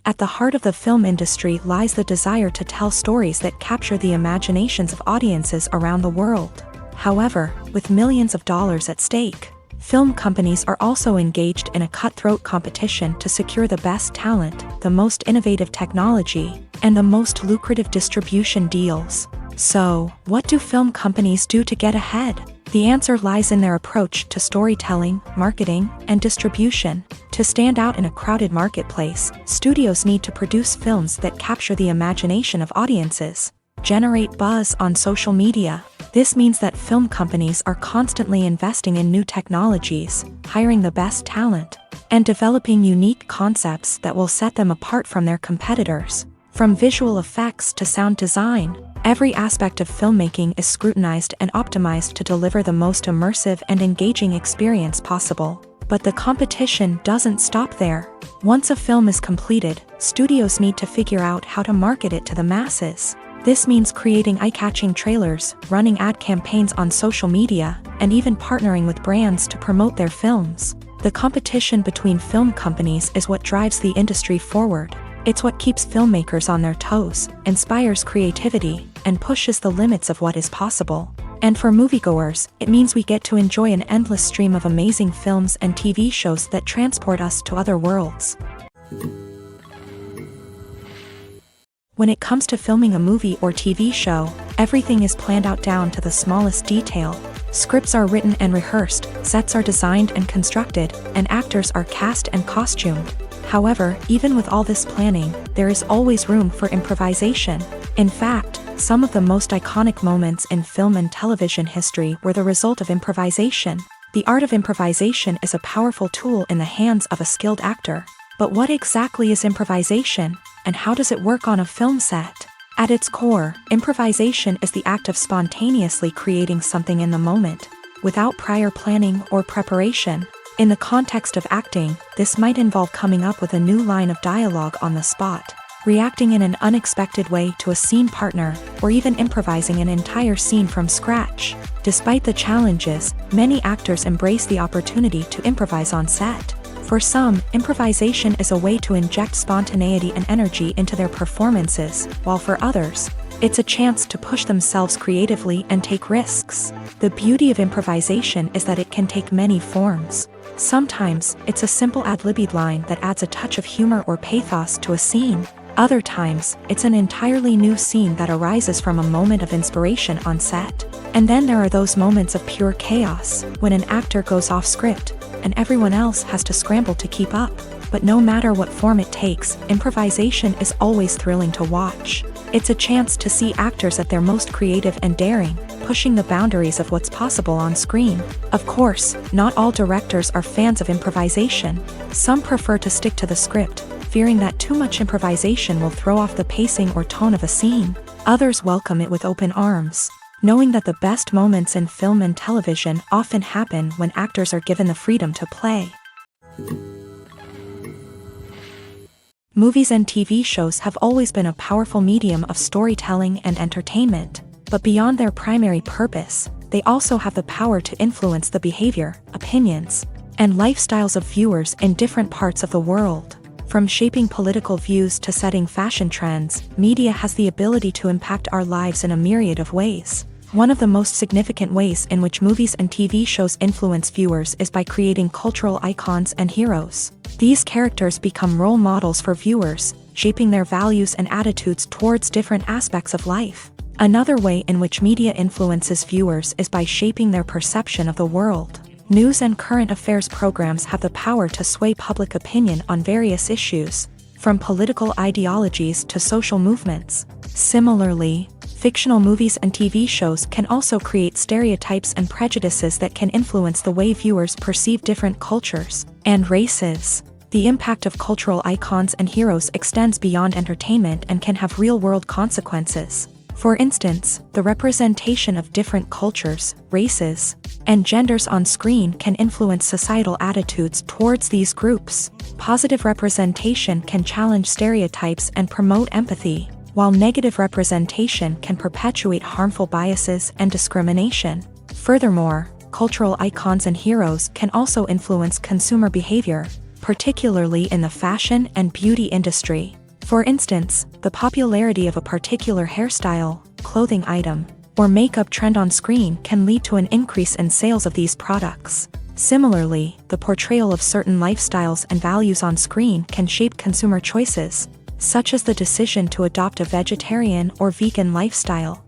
At the heart of the film industry lies the desire to tell stories that capture the imaginations of audiences around the world. However, with millions of dollars at stake, film companies are also engaged in a cutthroat competition to secure the best talent, the most innovative technology, and the most lucrative distribution deals. So, what do film companies do to get ahead? The answer lies in their approach to storytelling, marketing, and distribution. To stand out in a crowded marketplace, studios need to produce films that capture the imagination of audiences, generate buzz on social media. This means that film companies are constantly investing in new technologies, hiring the best talent, and developing unique concepts that will set them apart from their competitors. From visual effects to sound design, every aspect of filmmaking is scrutinized and optimized to deliver the most immersive and engaging experience possible. But the competition doesn't stop there. Once a film is completed, studios need to figure out how to market it to the masses. This means creating eye-catching trailers, running ad campaigns on social media, and even partnering with brands to promote their films. The competition between film companies is what drives the industry forward. It's what keeps filmmakers on their toes, inspires creativity, and pushes the limits of what is possible. And for moviegoers, it means we get to enjoy an endless stream of amazing films and TV shows that transport us to other worlds. When it comes to filming a movie or TV show, everything is planned out down to the smallest detail. Scripts are written and rehearsed, sets are designed and constructed, and actors are cast and costumed. However, even with all this planning, there is always room for improvisation. In fact, some of the most iconic moments in film and television history were the result of improvisation. The art of improvisation is a powerful tool in the hands of a skilled actor. But what exactly is improvisation, and how does it work on a film set? At its core, improvisation is the act of spontaneously creating something in the moment, without prior planning or preparation. In the context of acting, this might involve coming up with a new line of dialogue on the spot, reacting in an unexpected way to a scene partner, or even improvising an entire scene from scratch. Despite the challenges, many actors embrace the opportunity to improvise on set. For some, improvisation is a way to inject spontaneity and energy into their performances, while for others, it's a chance to push themselves creatively and take risks. The beauty of improvisation is that it can take many forms. Sometimes, it's a simple ad-libbed line that adds a touch of humor or pathos to a scene. Other times, it's an entirely new scene that arises from a moment of inspiration on set. And then there are those moments of pure chaos, when an actor goes off script, and everyone else has to scramble to keep up. But no matter what form it takes, improvisation is always thrilling to watch. It's a chance to see actors at their most creative and daring, pushing the boundaries of what's possible on screen. Of course, not all directors are fans of improvisation. Some prefer to stick to the script, fearing that too much improvisation will throw off the pacing or tone of a scene. Others welcome it with open arms, knowing that the best moments in film and television often happen when actors are given the freedom to play. Movies and TV shows have always been a powerful medium of storytelling and entertainment, but beyond their primary purpose, they also have the power to influence the behavior, opinions, and lifestyles of viewers in different parts of the world. From shaping political views to setting fashion trends, media has the ability to impact our lives in a myriad of ways. One of the most significant ways in which movies and TV shows influence viewers is by creating cultural icons and heroes. These characters become role models for viewers, shaping their values and attitudes towards different aspects of life. Another way in which media influences viewers is by shaping their perception of the world. News and current affairs programs have the power to sway public opinion on various issues, from political ideologies to social movements. Similarly, fictional movies and TV shows can also create stereotypes and prejudices that can influence the way viewers perceive different cultures and races. The impact of cultural icons and heroes extends beyond entertainment and can have real-world consequences. For instance, the representation of different cultures, races, and genders on screen can influence societal attitudes towards these groups. Positive representation can challenge stereotypes and promote empathy, while negative representation can perpetuate harmful biases and discrimination. Furthermore, cultural icons and heroes can also influence consumer behavior, particularly in the fashion and beauty industry. For instance, the popularity of a particular hairstyle, clothing item, or makeup trend on screen can lead to an increase in sales of these products. Similarly, the portrayal of certain lifestyles and values on screen can shape consumer choices, such as the decision to adopt a vegetarian or vegan lifestyle.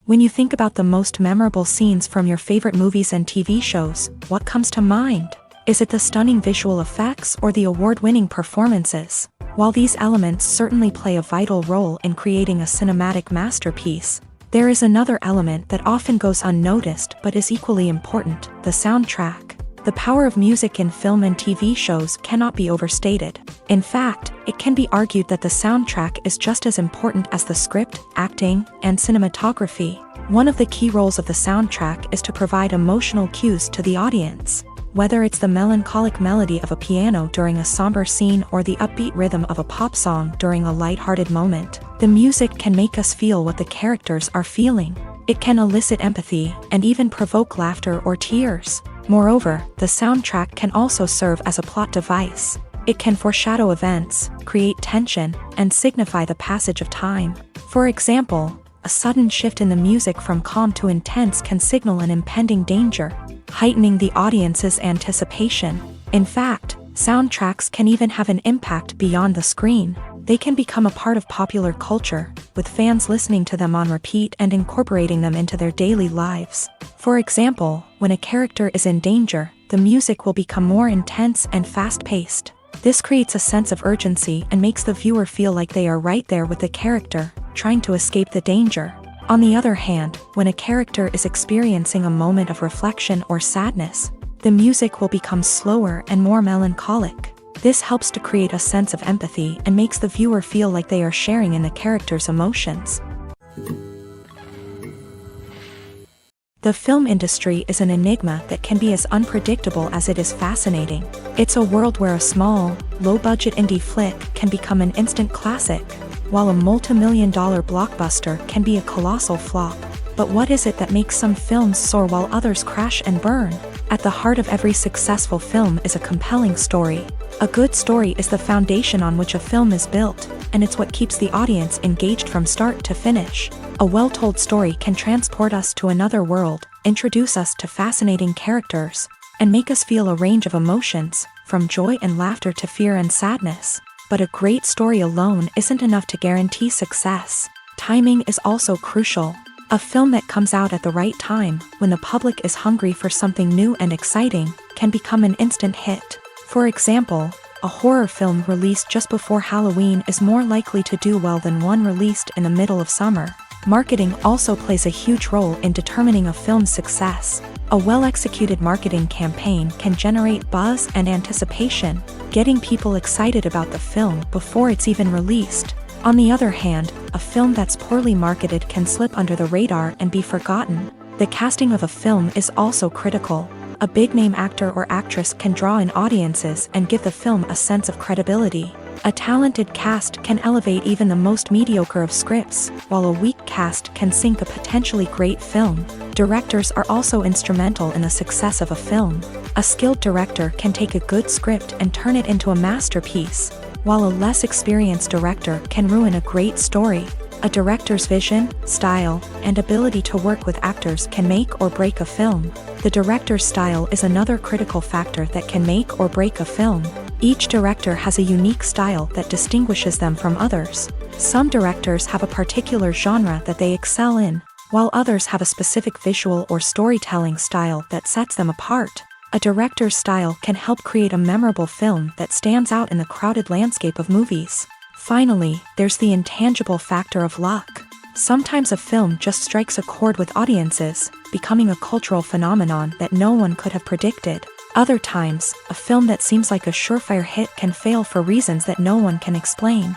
When you think about the most memorable scenes from your favorite movies and TV shows, what comes to mind? Is it the stunning visual effects or the award-winning performances? While these elements certainly play a vital role in creating a cinematic masterpiece, there is another element that often goes unnoticed but is equally important: the soundtrack. The power of music in film and TV shows cannot be overstated. In fact, it can be argued that the soundtrack is just as important as the script, acting, and cinematography. One of the key roles of the soundtrack is to provide emotional cues to the audience. Whether it's the melancholic melody of a piano during a somber scene or the upbeat rhythm of a pop song during a lighthearted moment, the music can make us feel what the characters are feeling. It can elicit empathy and even provoke laughter or tears. Moreover, the soundtrack can also serve as a plot device. It can foreshadow events, create tension, and signify the passage of time. For example, a sudden shift in the music from calm to intense can signal an impending danger, heightening the audience's anticipation. In fact, soundtracks can even have an impact beyond the screen. They can become a part of popular culture, with fans listening to them on repeat and incorporating them into their daily lives. For example, when a character is in danger, the music will become more intense and fast-paced. This creates a sense of urgency and makes the viewer feel like they are right there with the character, trying to escape the danger. On the other hand, when a character is experiencing a moment of reflection or sadness, the music will become slower and more melancholic. This helps to create a sense of empathy and makes the viewer feel like they are sharing in the character's emotions. The film industry is an enigma that can be as unpredictable as it is fascinating. It's a world where a small, low-budget indie flick can become an instant classic, while a multi-million-dollar blockbuster can be a colossal flop. But what is it that makes some films soar while others crash and burn? At the heart of every successful film is a compelling story. A good story is the foundation on which a film is built, and it's what keeps the audience engaged from start to finish. A well-told story can transport us to another world, introduce us to fascinating characters, and make us feel a range of emotions, from joy and laughter to fear and sadness. But a great story alone isn't enough to guarantee success. Timing is also crucial. A film that comes out at the right time, when the public is hungry for something new and exciting, can become an instant hit. For example, a horror film released just before Halloween is more likely to do well than one released in the middle of summer. Marketing also plays a huge role in determining a film's success. A well-executed marketing campaign can generate buzz and anticipation, getting people excited about the film before it's even released. On the other hand, a film that's poorly marketed can slip under the radar and be forgotten. The casting of a film is also critical. A big-name actor or actress can draw in audiences and give the film a sense of credibility. A talented cast can elevate even the most mediocre of scripts, while a weak cast can sink a potentially great film. Directors are also instrumental in the success of a film. A skilled director can take a good script and turn it into a masterpiece, while a less experienced director can ruin a great story. A director's vision, style, and ability to work with actors can make or break a film. The director's style is another critical factor that can make or break a film. Each director has a unique style that distinguishes them from others. Some directors have a particular genre that they excel in, while others have a specific visual or storytelling style that sets them apart. A director's style can help create a memorable film that stands out in the crowded landscape of movies. Finally, there's the intangible factor of luck. Sometimes a film just strikes a chord with audiences, becoming a cultural phenomenon that no one could have predicted. Other times, a film that seems like a surefire hit can fail for reasons that no one can explain.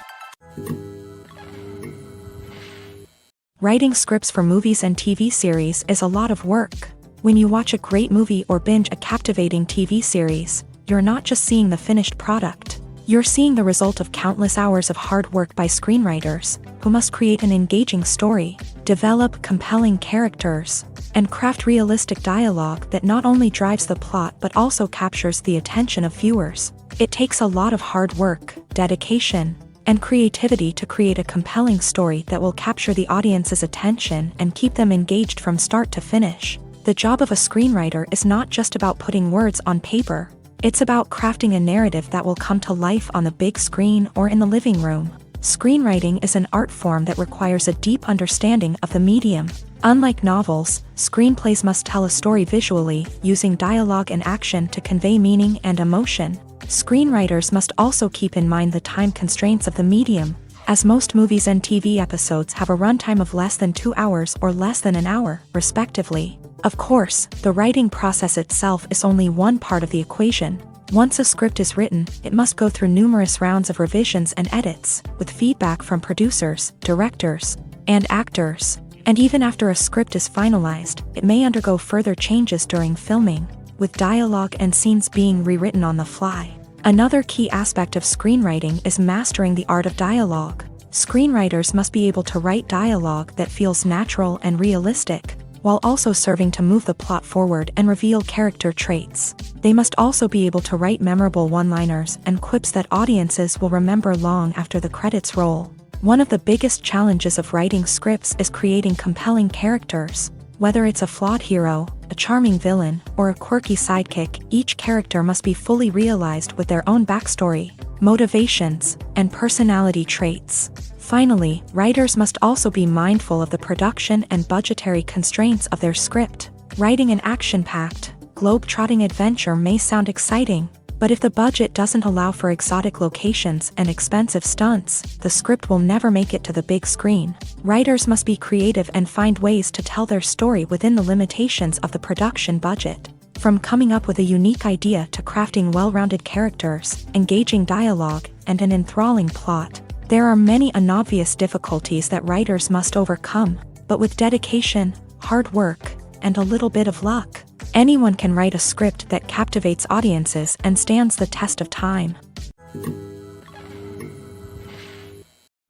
Writing scripts for movies and TV series is a lot of work. When you watch a great movie or binge a captivating TV series, you're not just seeing the finished product. You're seeing the result of countless hours of hard work by screenwriters, who must create an engaging story, develop compelling characters, and craft realistic dialogue that not only drives the plot but also captures the attention of viewers. It takes a lot of hard work, dedication, and creativity to create a compelling story that will capture the audience's attention and keep them engaged from start to finish. The job of a screenwriter is not just about putting words on paper. It's about crafting a narrative that will come to life on the big screen or in the living room. Screenwriting is an art form that requires a deep understanding of the medium. Unlike novels, screenplays must tell a story visually, using dialogue and action to convey meaning and emotion. Screenwriters must also keep in mind the time constraints of the medium, as most movies and TV episodes have a runtime of less than 2 hours or less than an hour, respectively. Of course, the writing process itself is only one part of the equation. Once a script is written, it must go through numerous rounds of revisions and edits, with feedback from producers, directors, and actors. And even after a script is finalized, it may undergo further changes during filming, with dialogue and scenes being rewritten on the fly. Another key aspect of screenwriting is mastering the art of dialogue. Screenwriters must be able to write dialogue that feels natural and realistic, while also serving to move the plot forward and reveal character traits. They must also be able to write memorable one-liners and quips that audiences will remember long after the credits roll. One of the biggest challenges of writing scripts is creating compelling characters. Whether it's a flawed hero, a charming villain, or a quirky sidekick, each character must be fully realized with their own backstory, motivations, and personality traits. Finally, writers must also be mindful of the production and budgetary constraints of their script. Writing an action-packed, globe-trotting adventure may sound exciting, but if the budget doesn't allow for exotic locations and expensive stunts, the script will never make it to the big screen. Writers must be creative and find ways to tell their story within the limitations of the production budget. From coming up with a unique idea to crafting well-rounded characters, engaging dialogue, and an enthralling plot, there are many unobvious difficulties that writers must overcome, but with dedication, hard work, and a little bit of luck, anyone can write a script that captivates audiences and stands the test of time.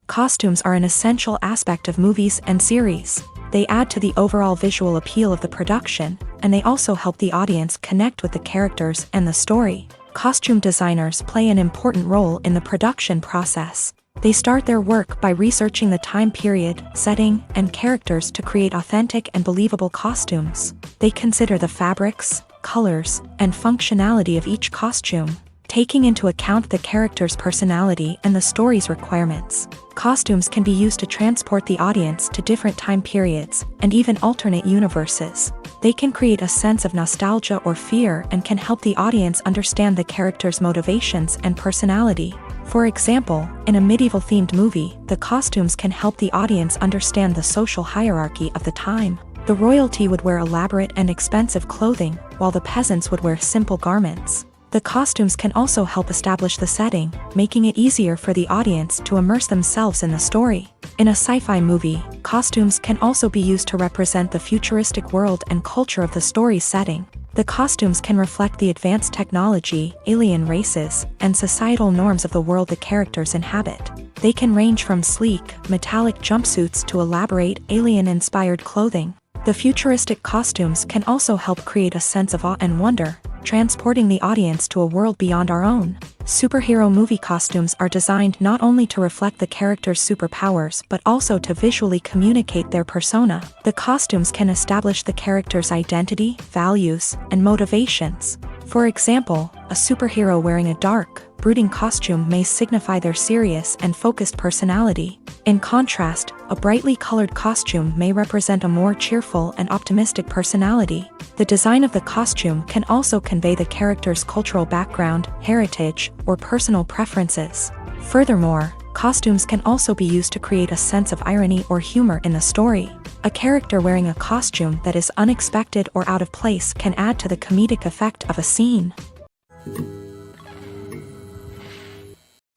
Costumes are an essential aspect of movies and series. They add to the overall visual appeal of the production, and they also help the audience connect with the characters and the story. Costume designers play an important role in the production process. They start their work by researching the time period, setting, and characters to create authentic and believable costumes. They consider the fabrics, colors, and functionality of each costume, taking into account the character's personality and the story's requirements. Costumes can be used to transport the audience to different time periods and even alternate universes. They can create a sense of nostalgia or fear and can help the audience understand the character's motivations and personality. For example, in a medieval-themed movie, the costumes can help the audience understand the social hierarchy of the time. The royalty would wear elaborate and expensive clothing, while the peasants would wear simple garments. The costumes can also help establish the setting, making it easier for the audience to immerse themselves in the story. In a sci-fi movie, costumes can also be used to represent the futuristic world and culture of the story's setting. The costumes can reflect the advanced technology, alien races, and societal norms of the world the characters inhabit. They can range from sleek, metallic jumpsuits to elaborate, alien-inspired clothing. The futuristic costumes can also help create a sense of awe and wonder, transporting the audience to a world beyond our own. Superhero movie costumes are designed not only to reflect the character's superpowers but also to visually communicate their persona. The costumes can establish the character's identity, values, and motivations. For example, a superhero wearing a dark, brooding costume may signify their serious and focused personality. In contrast, a brightly colored costume may represent a more cheerful and optimistic personality. The design of the costume can also convey the character's cultural background, heritage, or personal preferences. Furthermore, costumes can also be used to create a sense of irony or humor in the story. A character wearing a costume that is unexpected or out of place can add to the comedic effect of a scene.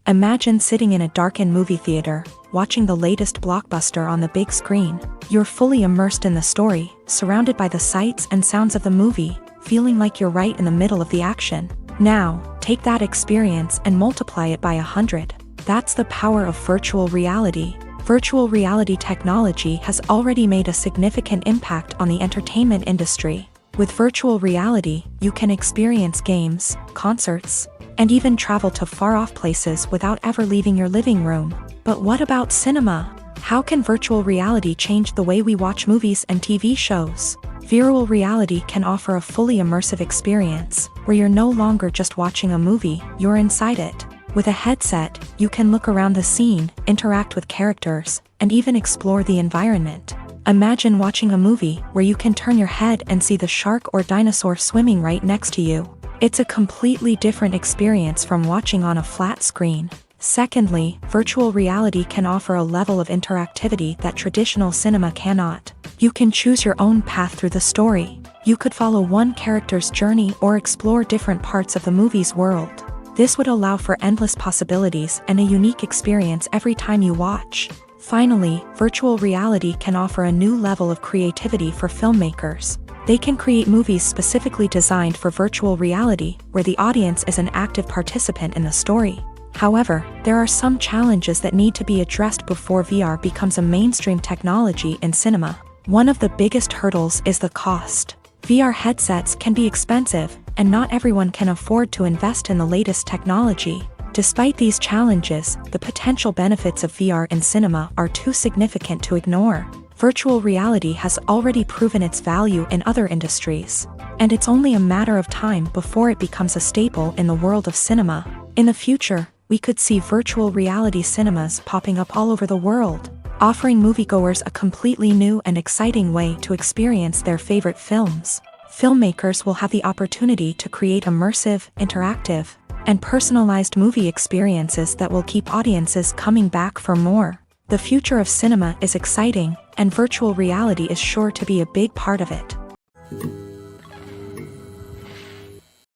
Imagine sitting in a darkened movie theater, watching the latest blockbuster on the big screen. You're fully immersed in the story, surrounded by the sights and sounds of the movie, feeling like you're right in the middle of the action. Now, take that experience and multiply it by 100. That's the power of virtual reality. Virtual reality technology has already made a significant impact on the entertainment industry. With virtual reality, you can experience games, concerts, and even travel to far-off places without ever leaving your living room. But what about cinema? How can virtual reality change the way we watch movies and TV shows? Virtual reality can offer a fully immersive experience, where you're no longer just watching a movie, you're inside it. With a headset, you can look around the scene, interact with characters, and even explore the environment. Imagine watching a movie where you can turn your head and see the shark or dinosaur swimming right next to you. It's a completely different experience from watching on a flat screen. Secondly, virtual reality can offer a level of interactivity that traditional cinema cannot. You can choose your own path through the story. You could follow one character's journey or explore different parts of the movie's world. This would allow for endless possibilities and a unique experience every time you watch. Finally, virtual reality can offer a new level of creativity for filmmakers. They can create movies specifically designed for virtual reality, where the audience is an active participant in the story. However, there are some challenges that need to be addressed before VR becomes a mainstream technology in cinema. One of the biggest hurdles is the cost. VR headsets can be expensive, and not everyone can afford to invest in the latest technology. Despite these challenges, the potential benefits of VR in cinema are too significant to ignore. Virtual reality has already proven its value in other industries, and it's only a matter of time before it becomes a staple in the world of cinema. In the future, we could see virtual reality cinemas popping up all over the world, offering moviegoers a completely new and exciting way to experience their favorite films. Filmmakers will have the opportunity to create immersive, interactive, and personalized movie experiences that will keep audiences coming back for more. The future of cinema is exciting, and virtual reality is sure to be a big part of it.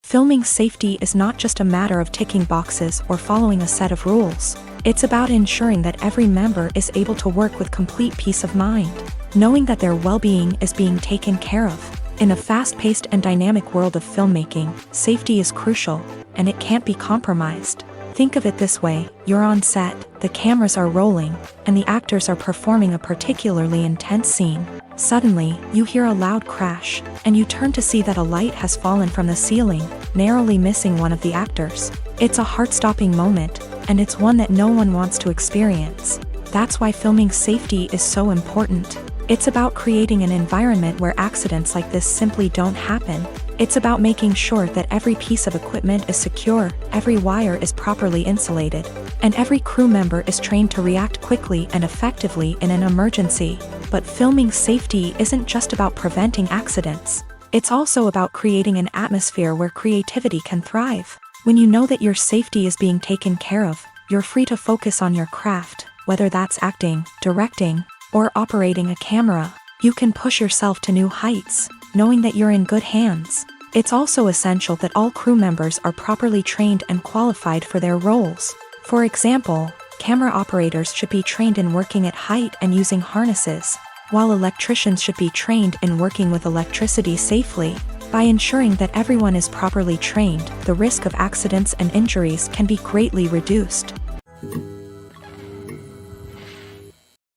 Filming safety is not just a matter of ticking boxes or following a set of rules. It's about ensuring that every member is able to work with complete peace of mind, knowing that their well-being is being taken care of. In a fast-paced and dynamic world of filmmaking, safety is crucial, and it can't be compromised. Think of it this way: you're on set, the cameras are rolling, and the actors are performing a particularly intense scene. Suddenly, you hear a loud crash, and you turn to see that a light has fallen from the ceiling, narrowly missing one of the actors. It's a heart-stopping moment, and it's one that no one wants to experience. That's why filming safety is so important. It's about creating an environment where accidents like this simply don't happen. It's about making sure that every piece of equipment is secure, every wire is properly insulated, and every crew member is trained to react quickly and effectively in an emergency. But filming safety isn't just about preventing accidents. It's also about creating an atmosphere where creativity can thrive. When you know that your safety is being taken care of, you're free to focus on your craft, whether that's acting, directing, or operating a camera. You can push yourself to new heights, knowing that you're in good hands. It's also essential that all crew members are properly trained and qualified for their roles. For example, camera operators should be trained in working at height and using harnesses, while electricians should be trained in working with electricity safely. By ensuring that everyone is properly trained, the risk of accidents and injuries can be greatly reduced.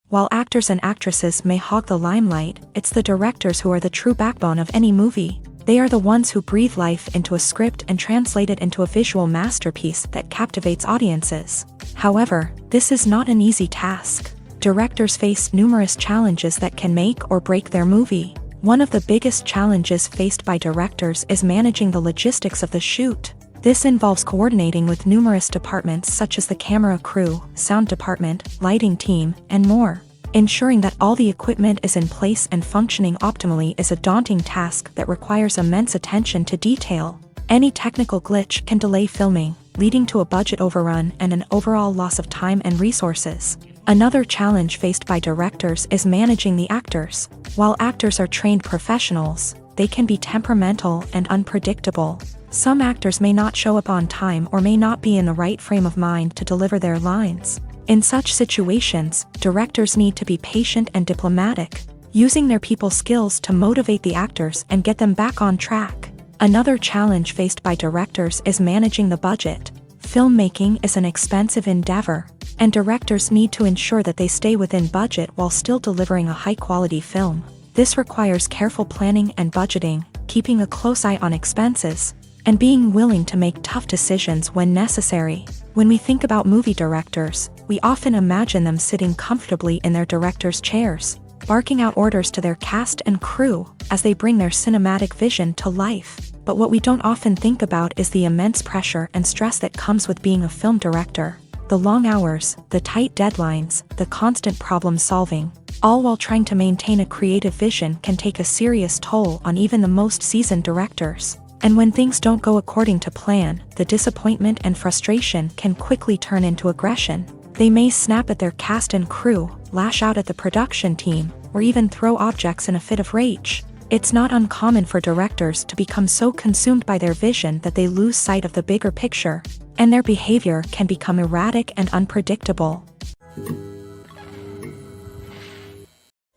While actors and actresses may hog the limelight, it's the directors who are the true backbone of any movie. They are the ones who breathe life into a script and translate it into a visual masterpiece that captivates audiences. However, this is not an easy task. Directors face numerous challenges that can make or break their movie. One of the biggest challenges faced by directors is managing the logistics of the shoot. This involves coordinating with numerous departments such as the camera crew, sound department, lighting team, and more. Ensuring that all the equipment is in place and functioning optimally is a daunting task that requires immense attention to detail. Any technical glitch can delay filming, leading to a budget overrun and an overall loss of time and resources. Another challenge faced by directors is managing the actors. While actors are trained professionals, they can be temperamental and unpredictable. Some actors may not show up on time or may not be in the right frame of mind to deliver their lines. In such situations, directors need to be patient and diplomatic, using their people skills to motivate the actors and get them back on track. Another challenge faced by directors is managing the budget. Filmmaking is an expensive endeavor, and directors need to ensure that they stay within budget while still delivering a high-quality film. This requires careful planning and budgeting, keeping a close eye on expenses, and being willing to make tough decisions when necessary. When we think about movie directors, we often imagine them sitting comfortably in their director's chairs. barking out orders to their cast and crew as they bring their cinematic vision to life. But what we don't often think about is the immense pressure and stress that comes with being a film director. The long hours, the tight deadlines, the constant problem solving, all while trying to maintain a creative vision can take a serious toll on even the most seasoned directors. And when things don't go according to plan, the disappointment and frustration can quickly turn into aggression. They may snap at their cast and crew, lash out at the production team, or even throw objects in a fit of rage. It's not uncommon for directors to become so consumed by their vision that they lose sight of the bigger picture, and their behavior can become erratic and unpredictable.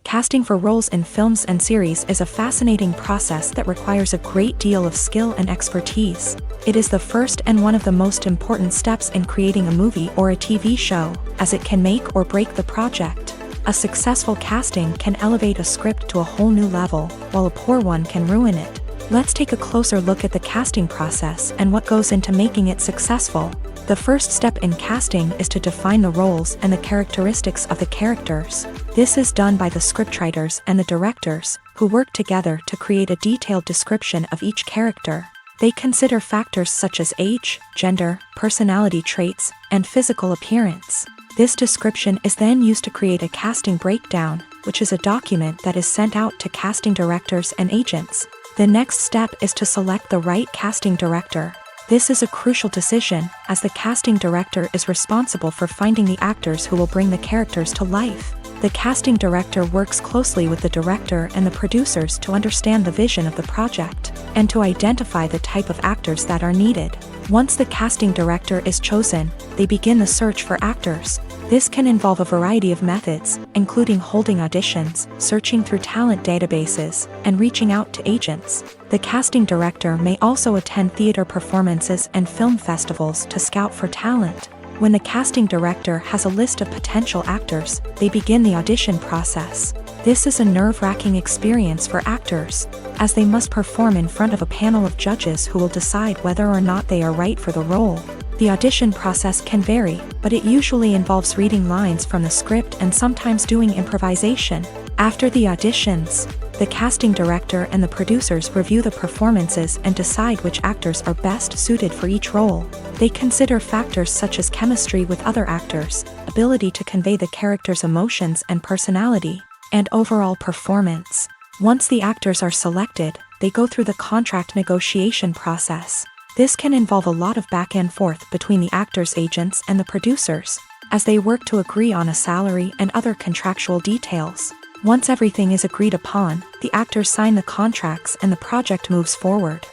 Casting for roles in films and series is a fascinating process that requires a great deal of skill and expertise. It is the first and one of the most important steps in creating a movie or a TV show, as it can make or break the project. A successful casting can elevate a script to a whole new level, while a poor one can ruin it. Let's take a closer look at the casting process and what goes into making it successful. The first step in casting is to define the roles and the characteristics of the characters. This is done by the scriptwriters and the directors, who work together to create a detailed description of each character. They consider factors such as age, gender, personality traits, and physical appearance. This description is then used to create a casting breakdown, which is a document that is sent out to casting directors and agents. The next step is to select the right casting director. This is a crucial decision, as the casting director is responsible for finding the actors who will bring the characters to life. The casting director works closely with the director and the producers to understand the vision of the project, and to identify the type of actors that are needed. Once the casting director is chosen, they begin the search for actors. This can involve a variety of methods, including holding auditions, searching through talent databases, and reaching out to agents. The casting director may also attend theater performances and film festivals to scout for talent. When the casting director has a list of potential actors, they begin the audition process. This is a nerve-wracking experience for actors, as they must perform in front of a panel of judges who will decide whether or not they are right for the role. The audition process can vary, but it usually involves reading lines from the script and sometimes doing improvisation. After the auditions, the casting director and the producers review the performances and decide which actors are best suited for each role. They consider factors such as chemistry with other actors, ability to convey the character's emotions and personality, and overall performance. Once the actors are selected, they go through the contract negotiation process. This can involve a lot of back and forth between the actors' agents and the producers, as they work to agree on a salary and other contractual details. Once everything is agreed upon, the actors sign the contracts and the project moves forward.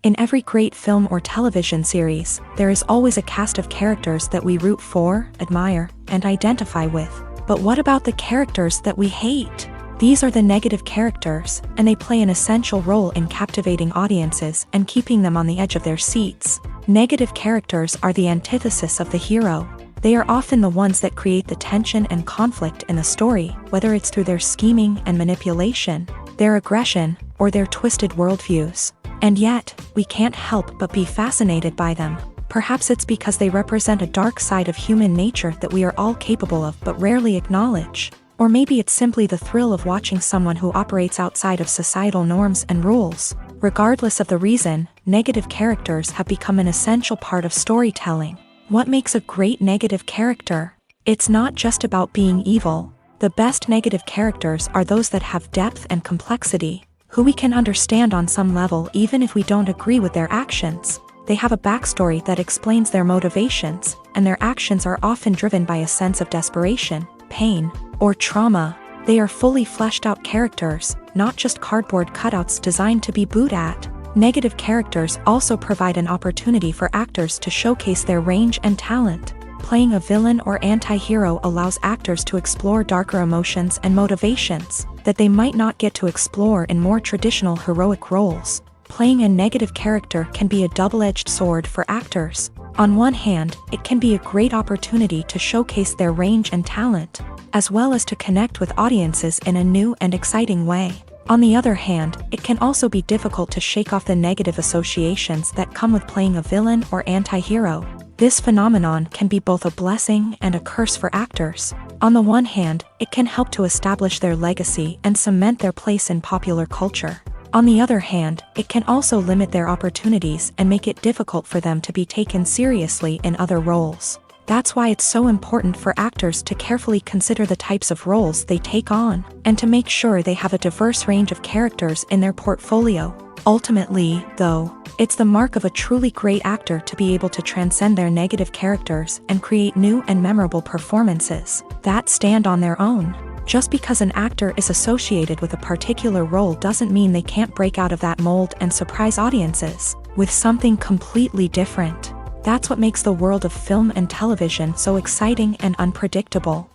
In every great film or television series, there is always a cast of characters that we root for, admire, and identify with. But what about the characters that we hate? These are the negative characters, and they play an essential role in captivating audiences and keeping them on the edge of their seats. Negative characters are the antithesis of the hero. They are often the ones that create the tension and conflict in the story, whether it's through their scheming and manipulation, their aggression, or their twisted worldviews. And yet, we can't help but be fascinated by them. Perhaps it's because they represent a dark side of human nature that we are all capable of but rarely acknowledge. Or maybe it's simply the thrill of watching someone who operates outside of societal norms and rules. Regardless of the reason, negative characters have become an essential part of storytelling. What makes a great negative character? It's not just about being evil. The best negative characters are those that have depth and complexity, who we can understand on some level even if we don't agree with their actions. They have a backstory that explains their motivations, and their actions are often driven by a sense of desperation, pain, or trauma. They are fully fleshed out characters, not just cardboard cutouts designed to be booed at. Negative characters also provide an opportunity for actors to showcase their range and talent. Playing a villain or anti-hero allows actors to explore darker emotions and motivations that they might not get to explore in more traditional heroic roles. Playing a negative character can be a double-edged sword for actors. On one hand, it can be a great opportunity to showcase their range and talent, as well as to connect with audiences in a new and exciting way. On the other hand, it can also be difficult to shake off the negative associations that come with playing a villain or anti-hero. This phenomenon can be both a blessing and a curse for actors. On the one hand, it can help to establish their legacy and cement their place in popular culture. On the other hand, it can also limit their opportunities and make it difficult for them to be taken seriously in other roles. That's why it's so important for actors to carefully consider the types of roles they take on, and to make sure they have a diverse range of characters in their portfolio. Ultimately, though, it's the mark of a truly great actor to be able to transcend their negative characters and create new and memorable performances that stand on their own. Just because an actor is associated with a particular role doesn't mean they can't break out of that mold and surprise audiences with something completely different. That's what makes the world of film and television so exciting and unpredictable.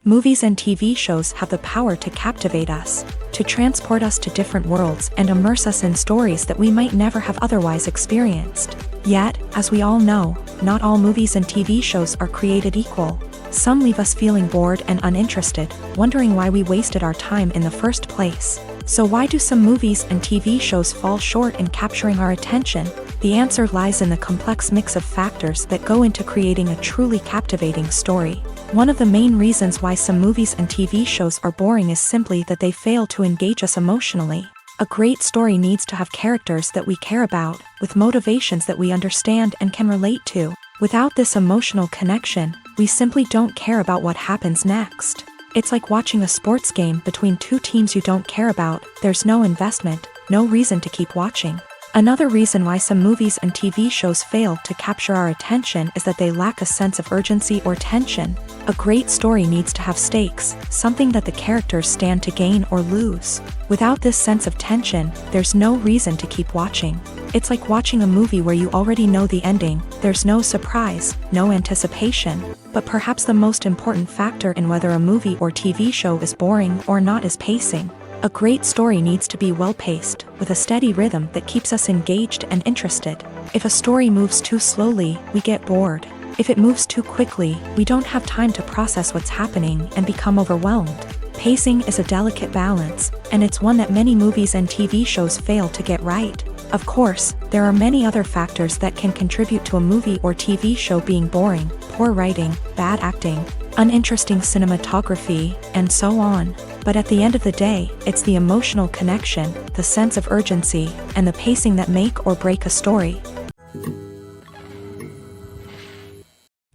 Movies and TV shows have the power to captivate us, to transport us to different worlds and immerse us in stories that we might never have otherwise experienced. Yet, as we all know, not all movies and TV shows are created equal. Some leave us feeling bored and uninterested, wondering why we wasted our time in the first place. So why do some movies and TV shows fall short in capturing our attention? The answer lies in the complex mix of factors that go into creating a truly captivating story. One of the main reasons why some movies and TV shows are boring is simply that they fail to engage us emotionally. A great story needs to have characters that we care about, with motivations that we understand and can relate to. Without this emotional connection, we simply don't care about what happens next. It's like watching a sports game between two teams you don't care about. There's no investment, no reason to keep watching. Another reason why some movies and TV shows fail to capture our attention is that they lack a sense of urgency or tension. A great story needs to have stakes, something that the characters stand to gain or lose. Without this sense of tension, there's no reason to keep watching. It's like watching a movie where you already know the ending. There's no surprise, no anticipation. But perhaps the most important factor in whether a movie or TV show is boring or not is pacing. A great story needs to be well-paced, with a steady rhythm that keeps us engaged and interested. If a story moves too slowly, we get bored. If it moves too quickly, we don't have time to process what's happening and become overwhelmed. Pacing is a delicate balance, and it's one that many movies and TV shows fail to get right. Of course, there are many other factors that can contribute to a movie or TV show being boring: poor writing, bad acting, uninteresting cinematography, and so on. But at the end of the day, it's the emotional connection, the sense of urgency, and the pacing that make or break a story.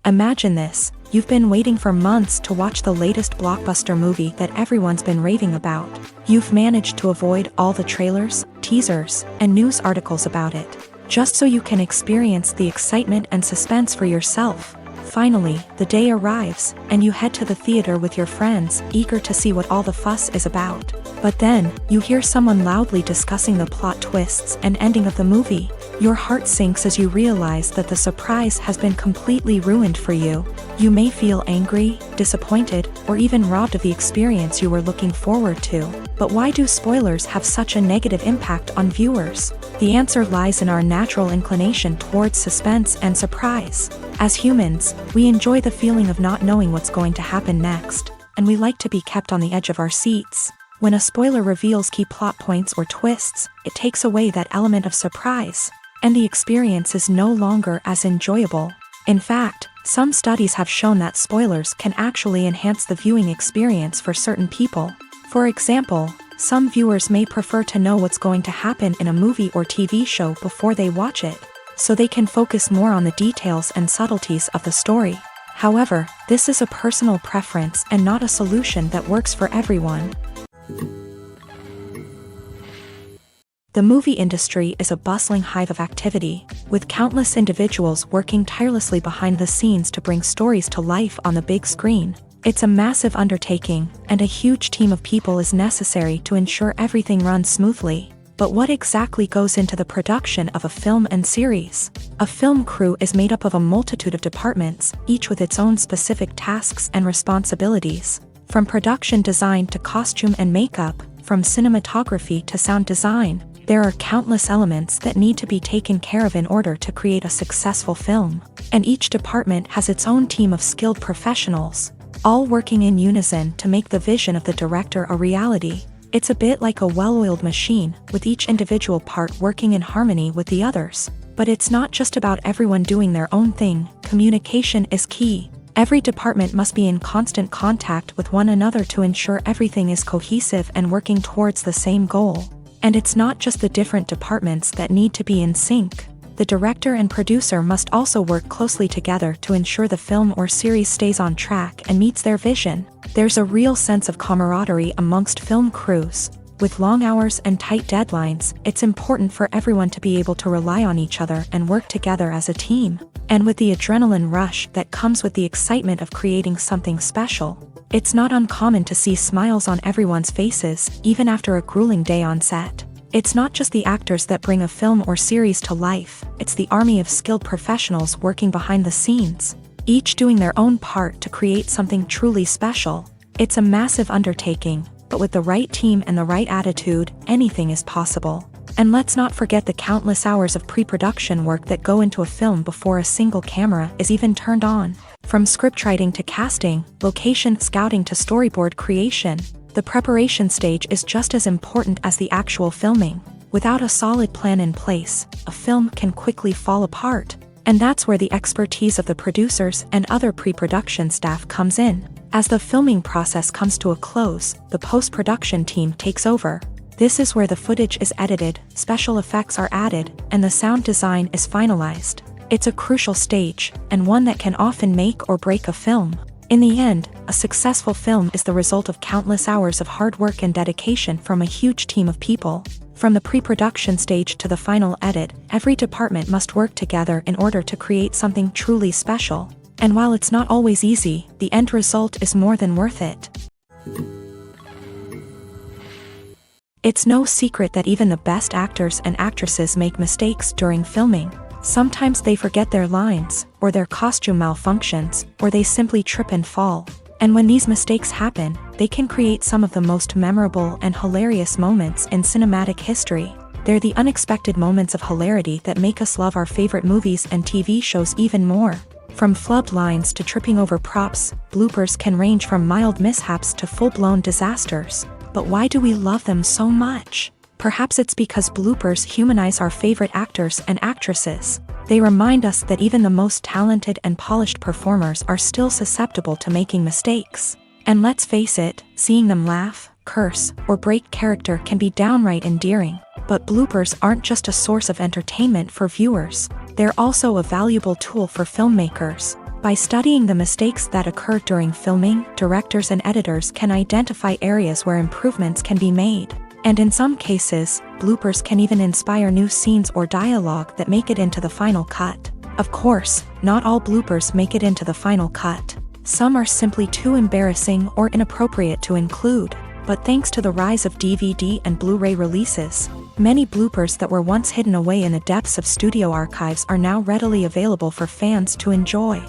Imagine this: you've been waiting for months to watch the latest blockbuster movie that everyone's been raving about. You've managed to avoid all the trailers, teasers, and news articles about it, just so you can experience the excitement and suspense for yourself. Finally, the day arrives, and you head to the theater with your friends, eager to see what all the fuss is about. But then, you hear someone loudly discussing the plot twists and ending of the movie. Your heart sinks as you realize that the surprise has been completely ruined for you. You may feel angry, disappointed, or even robbed of the experience you were looking forward to. But why do spoilers have such a negative impact on viewers? The answer lies in our natural inclination towards suspense and surprise. As humans, we enjoy the feeling of not knowing what's going to happen next, and we like to be kept on the edge of our seats. When a spoiler reveals key plot points or twists, it takes away that element of surprise, and the experience is no longer as enjoyable. In fact, some studies have shown that spoilers can actually enhance the viewing experience for certain people. For example, some viewers may prefer to know what's going to happen in a movie or TV show before they watch it, so they can focus more on the details and subtleties of the story. However, this is a personal preference and not a solution that works for everyone. The movie industry is a bustling hive of activity, with countless individuals working tirelessly behind the scenes to bring stories to life on the big screen. It's a massive undertaking, and a huge team of people is necessary to ensure everything runs smoothly. But what exactly goes into the production of a film and series? A film crew is made up of a multitude of departments, each with its own specific tasks and responsibilities. From production design to costume and makeup, from cinematography to sound design, there are countless elements that need to be taken care of in order to create a successful film. And each department has its own team of skilled professionals, all working in unison to make the vision of the director a reality. It's a bit like a well-oiled machine, with each individual part working in harmony with the others. But it's not just about everyone doing their own thing. Communication is key. Every department must be in constant contact with one another to ensure everything is cohesive and working towards the same goal. And it's not just the different departments that need to be in sync. The director and producer must also work closely together to ensure the film or series stays on track and meets their vision. There's a real sense of camaraderie amongst film crews. With long hours and tight deadlines, it's important for everyone to be able to rely on each other and work together as a team. And with the adrenaline rush that comes with the excitement of creating something special, it's not uncommon to see smiles on everyone's faces, even after a grueling day on set. It's not just the actors that bring a film or series to life, it's the army of skilled professionals working behind the scenes, each doing their own part to create something truly special. It's a massive undertaking, but with the right team and the right attitude, anything is possible. And let's not forget the countless hours of pre-production work that go into a film before a single camera is even turned on. From scriptwriting to casting, location scouting to storyboard creation, the preparation stage is just as important as the actual filming. Without a solid plan in place, a film can quickly fall apart. And that's where the expertise of the producers and other pre-production staff comes in. As the filming process comes to a close, the post-production team takes over. This is where the footage is edited, special effects are added, and the sound design is finalized. It's a crucial stage, and one that can often make or break a film. In the end, a successful film is the result of countless hours of hard work and dedication from a huge team of people. From the pre-production stage to the final edit, every department must work together in order to create something truly special. And while it's not always easy, the end result is more than worth it. It's no secret that even the best actors and actresses make mistakes during filming. Sometimes they forget their lines, or their costume malfunctions, or they simply trip and fall. And when these mistakes happen, they can create some of the most memorable and hilarious moments in cinematic history. They're the unexpected moments of hilarity that make us love our favorite movies and TV shows even more. From flubbed lines to tripping over props, bloopers can range from mild mishaps to full-blown disasters. But why do we love them so much? Perhaps it's because bloopers humanize our favorite actors and actresses. They remind us that even the most talented and polished performers are still susceptible to making mistakes. And let's face it, seeing them laugh, curse, or break character can be downright endearing. But bloopers aren't just a source of entertainment for viewers. They're also a valuable tool for filmmakers. By studying the mistakes that occur during filming, directors and editors can identify areas where improvements can be made. And in some cases, bloopers can even inspire new scenes or dialogue that make it into the final cut. Of course, not all bloopers make it into the final cut. Some are simply too embarrassing or inappropriate to include. But thanks to the rise of DVD and Blu-ray releases, many bloopers that were once hidden away in the depths of studio archives are now readily available for fans to enjoy.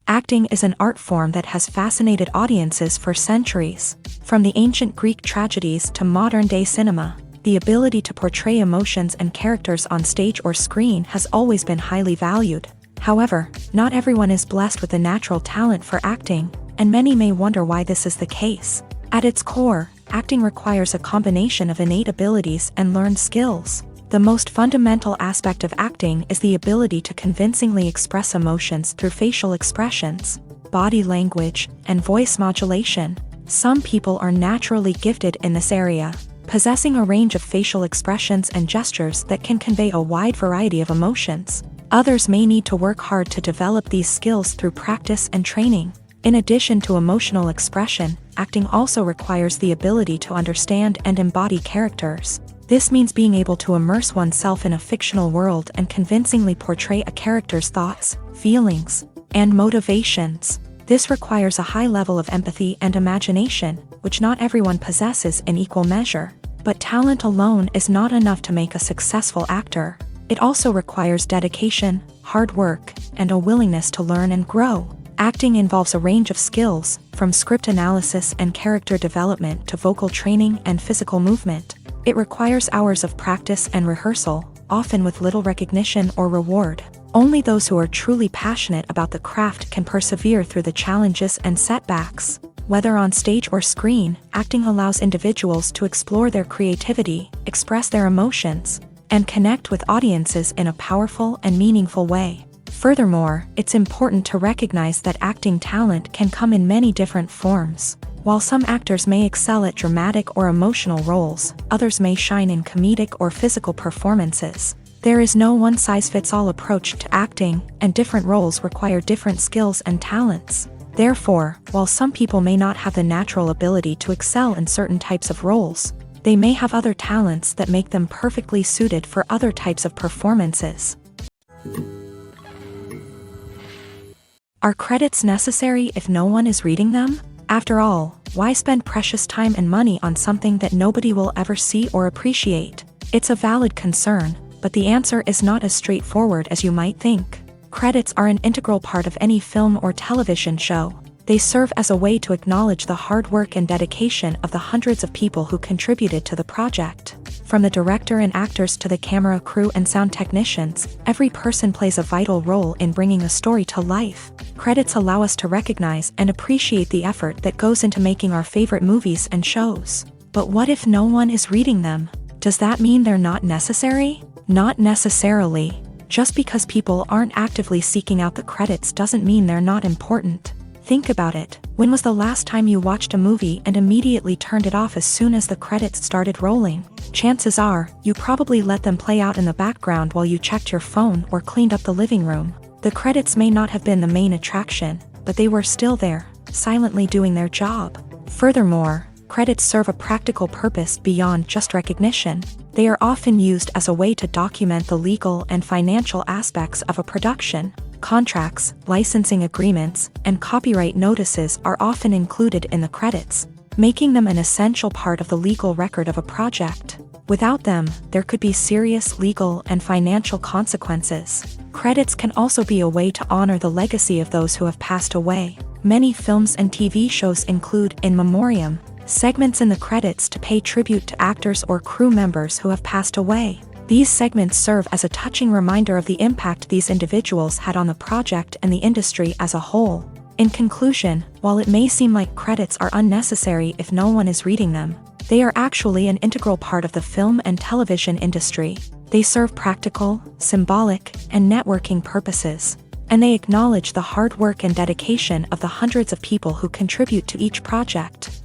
Acting is an art form that has fascinated audiences for centuries. From the ancient Greek tragedies to modern-day cinema, the ability to portray emotions and characters on stage or screen has always been highly valued. However, not everyone is blessed with a natural talent for acting, and many may wonder why this is the case. At its core, acting requires a combination of innate abilities and learned skills. The most fundamental aspect of acting is the ability to convincingly express emotions through facial expressions, body language, and voice modulation. Some people are naturally gifted in this area, possessing a range of facial expressions and gestures that can convey a wide variety of emotions. Others may need to work hard to develop these skills through practice and training. In addition to emotional expression, acting also requires the ability to understand and embody characters. This means being able to immerse oneself in a fictional world and convincingly portray a character's thoughts, feelings, and motivations. This requires a high level of empathy and imagination, which not everyone possesses in equal measure. But talent alone is not enough to make a successful actor. It also requires dedication, hard work, and a willingness to learn and grow. Acting involves a range of skills, from script analysis and character development to vocal training and physical movement. It requires hours of practice and rehearsal, often with little recognition or reward. Only those who are truly passionate about the craft can persevere through the challenges and setbacks. Whether on stage or screen, acting allows individuals to explore their creativity, express their emotions, and connect with audiences in a powerful and meaningful way. Furthermore, it's important to recognize that acting talent can come in many different forms. While some actors may excel at dramatic or emotional roles, others may shine in comedic or physical performances. There is no one-size-fits-all approach to acting, and different roles require different skills and talents. Therefore, while some people may not have the natural ability to excel in certain types of roles, they may have other talents that make them perfectly suited for other types of performances. Are credits necessary if no one is reading them? After all, why spend precious time and money on something that nobody will ever see or appreciate? It's a valid concern, but the answer is not as straightforward as you might think. Credits are an integral part of any film or television show. They serve as a way to acknowledge the hard work and dedication of the hundreds of people who contributed to the project. From the director and actors to the camera crew and sound technicians, every person plays a vital role in bringing a story to life. Credits allow us to recognize and appreciate the effort that goes into making our favorite movies and shows. But what if no one is reading them? Does that mean they're not necessary? Not necessarily. Just because people aren't actively seeking out the credits doesn't mean they're not important. Think about it. When was the last time you watched a movie and immediately turned it off as soon as the credits started rolling? Chances are, you probably let them play out in the background while you checked your phone or cleaned up the living room. The credits may not have been the main attraction, but they were still there, silently doing their job. Furthermore, credits serve a practical purpose beyond just recognition. They are often used as a way to document the legal and financial aspects of a production. Contracts, licensing agreements, and copyright notices are often included in the credits, making them an essential part of the legal record of a project. Without them, there could be serious legal and financial consequences. Credits can also be a way to honor the legacy of those who have passed away. Many films and TV shows include in memoriam segments in the credits to pay tribute to actors or crew members who have passed away. These segments serve as a touching reminder of the impact these individuals had on the project and the industry as a whole. In conclusion, while it may seem like credits are unnecessary if no one is reading them, they are actually an integral part of the film and television industry. They serve practical, symbolic, and networking purposes, and they acknowledge the hard work and dedication of the hundreds of people who contribute to each project.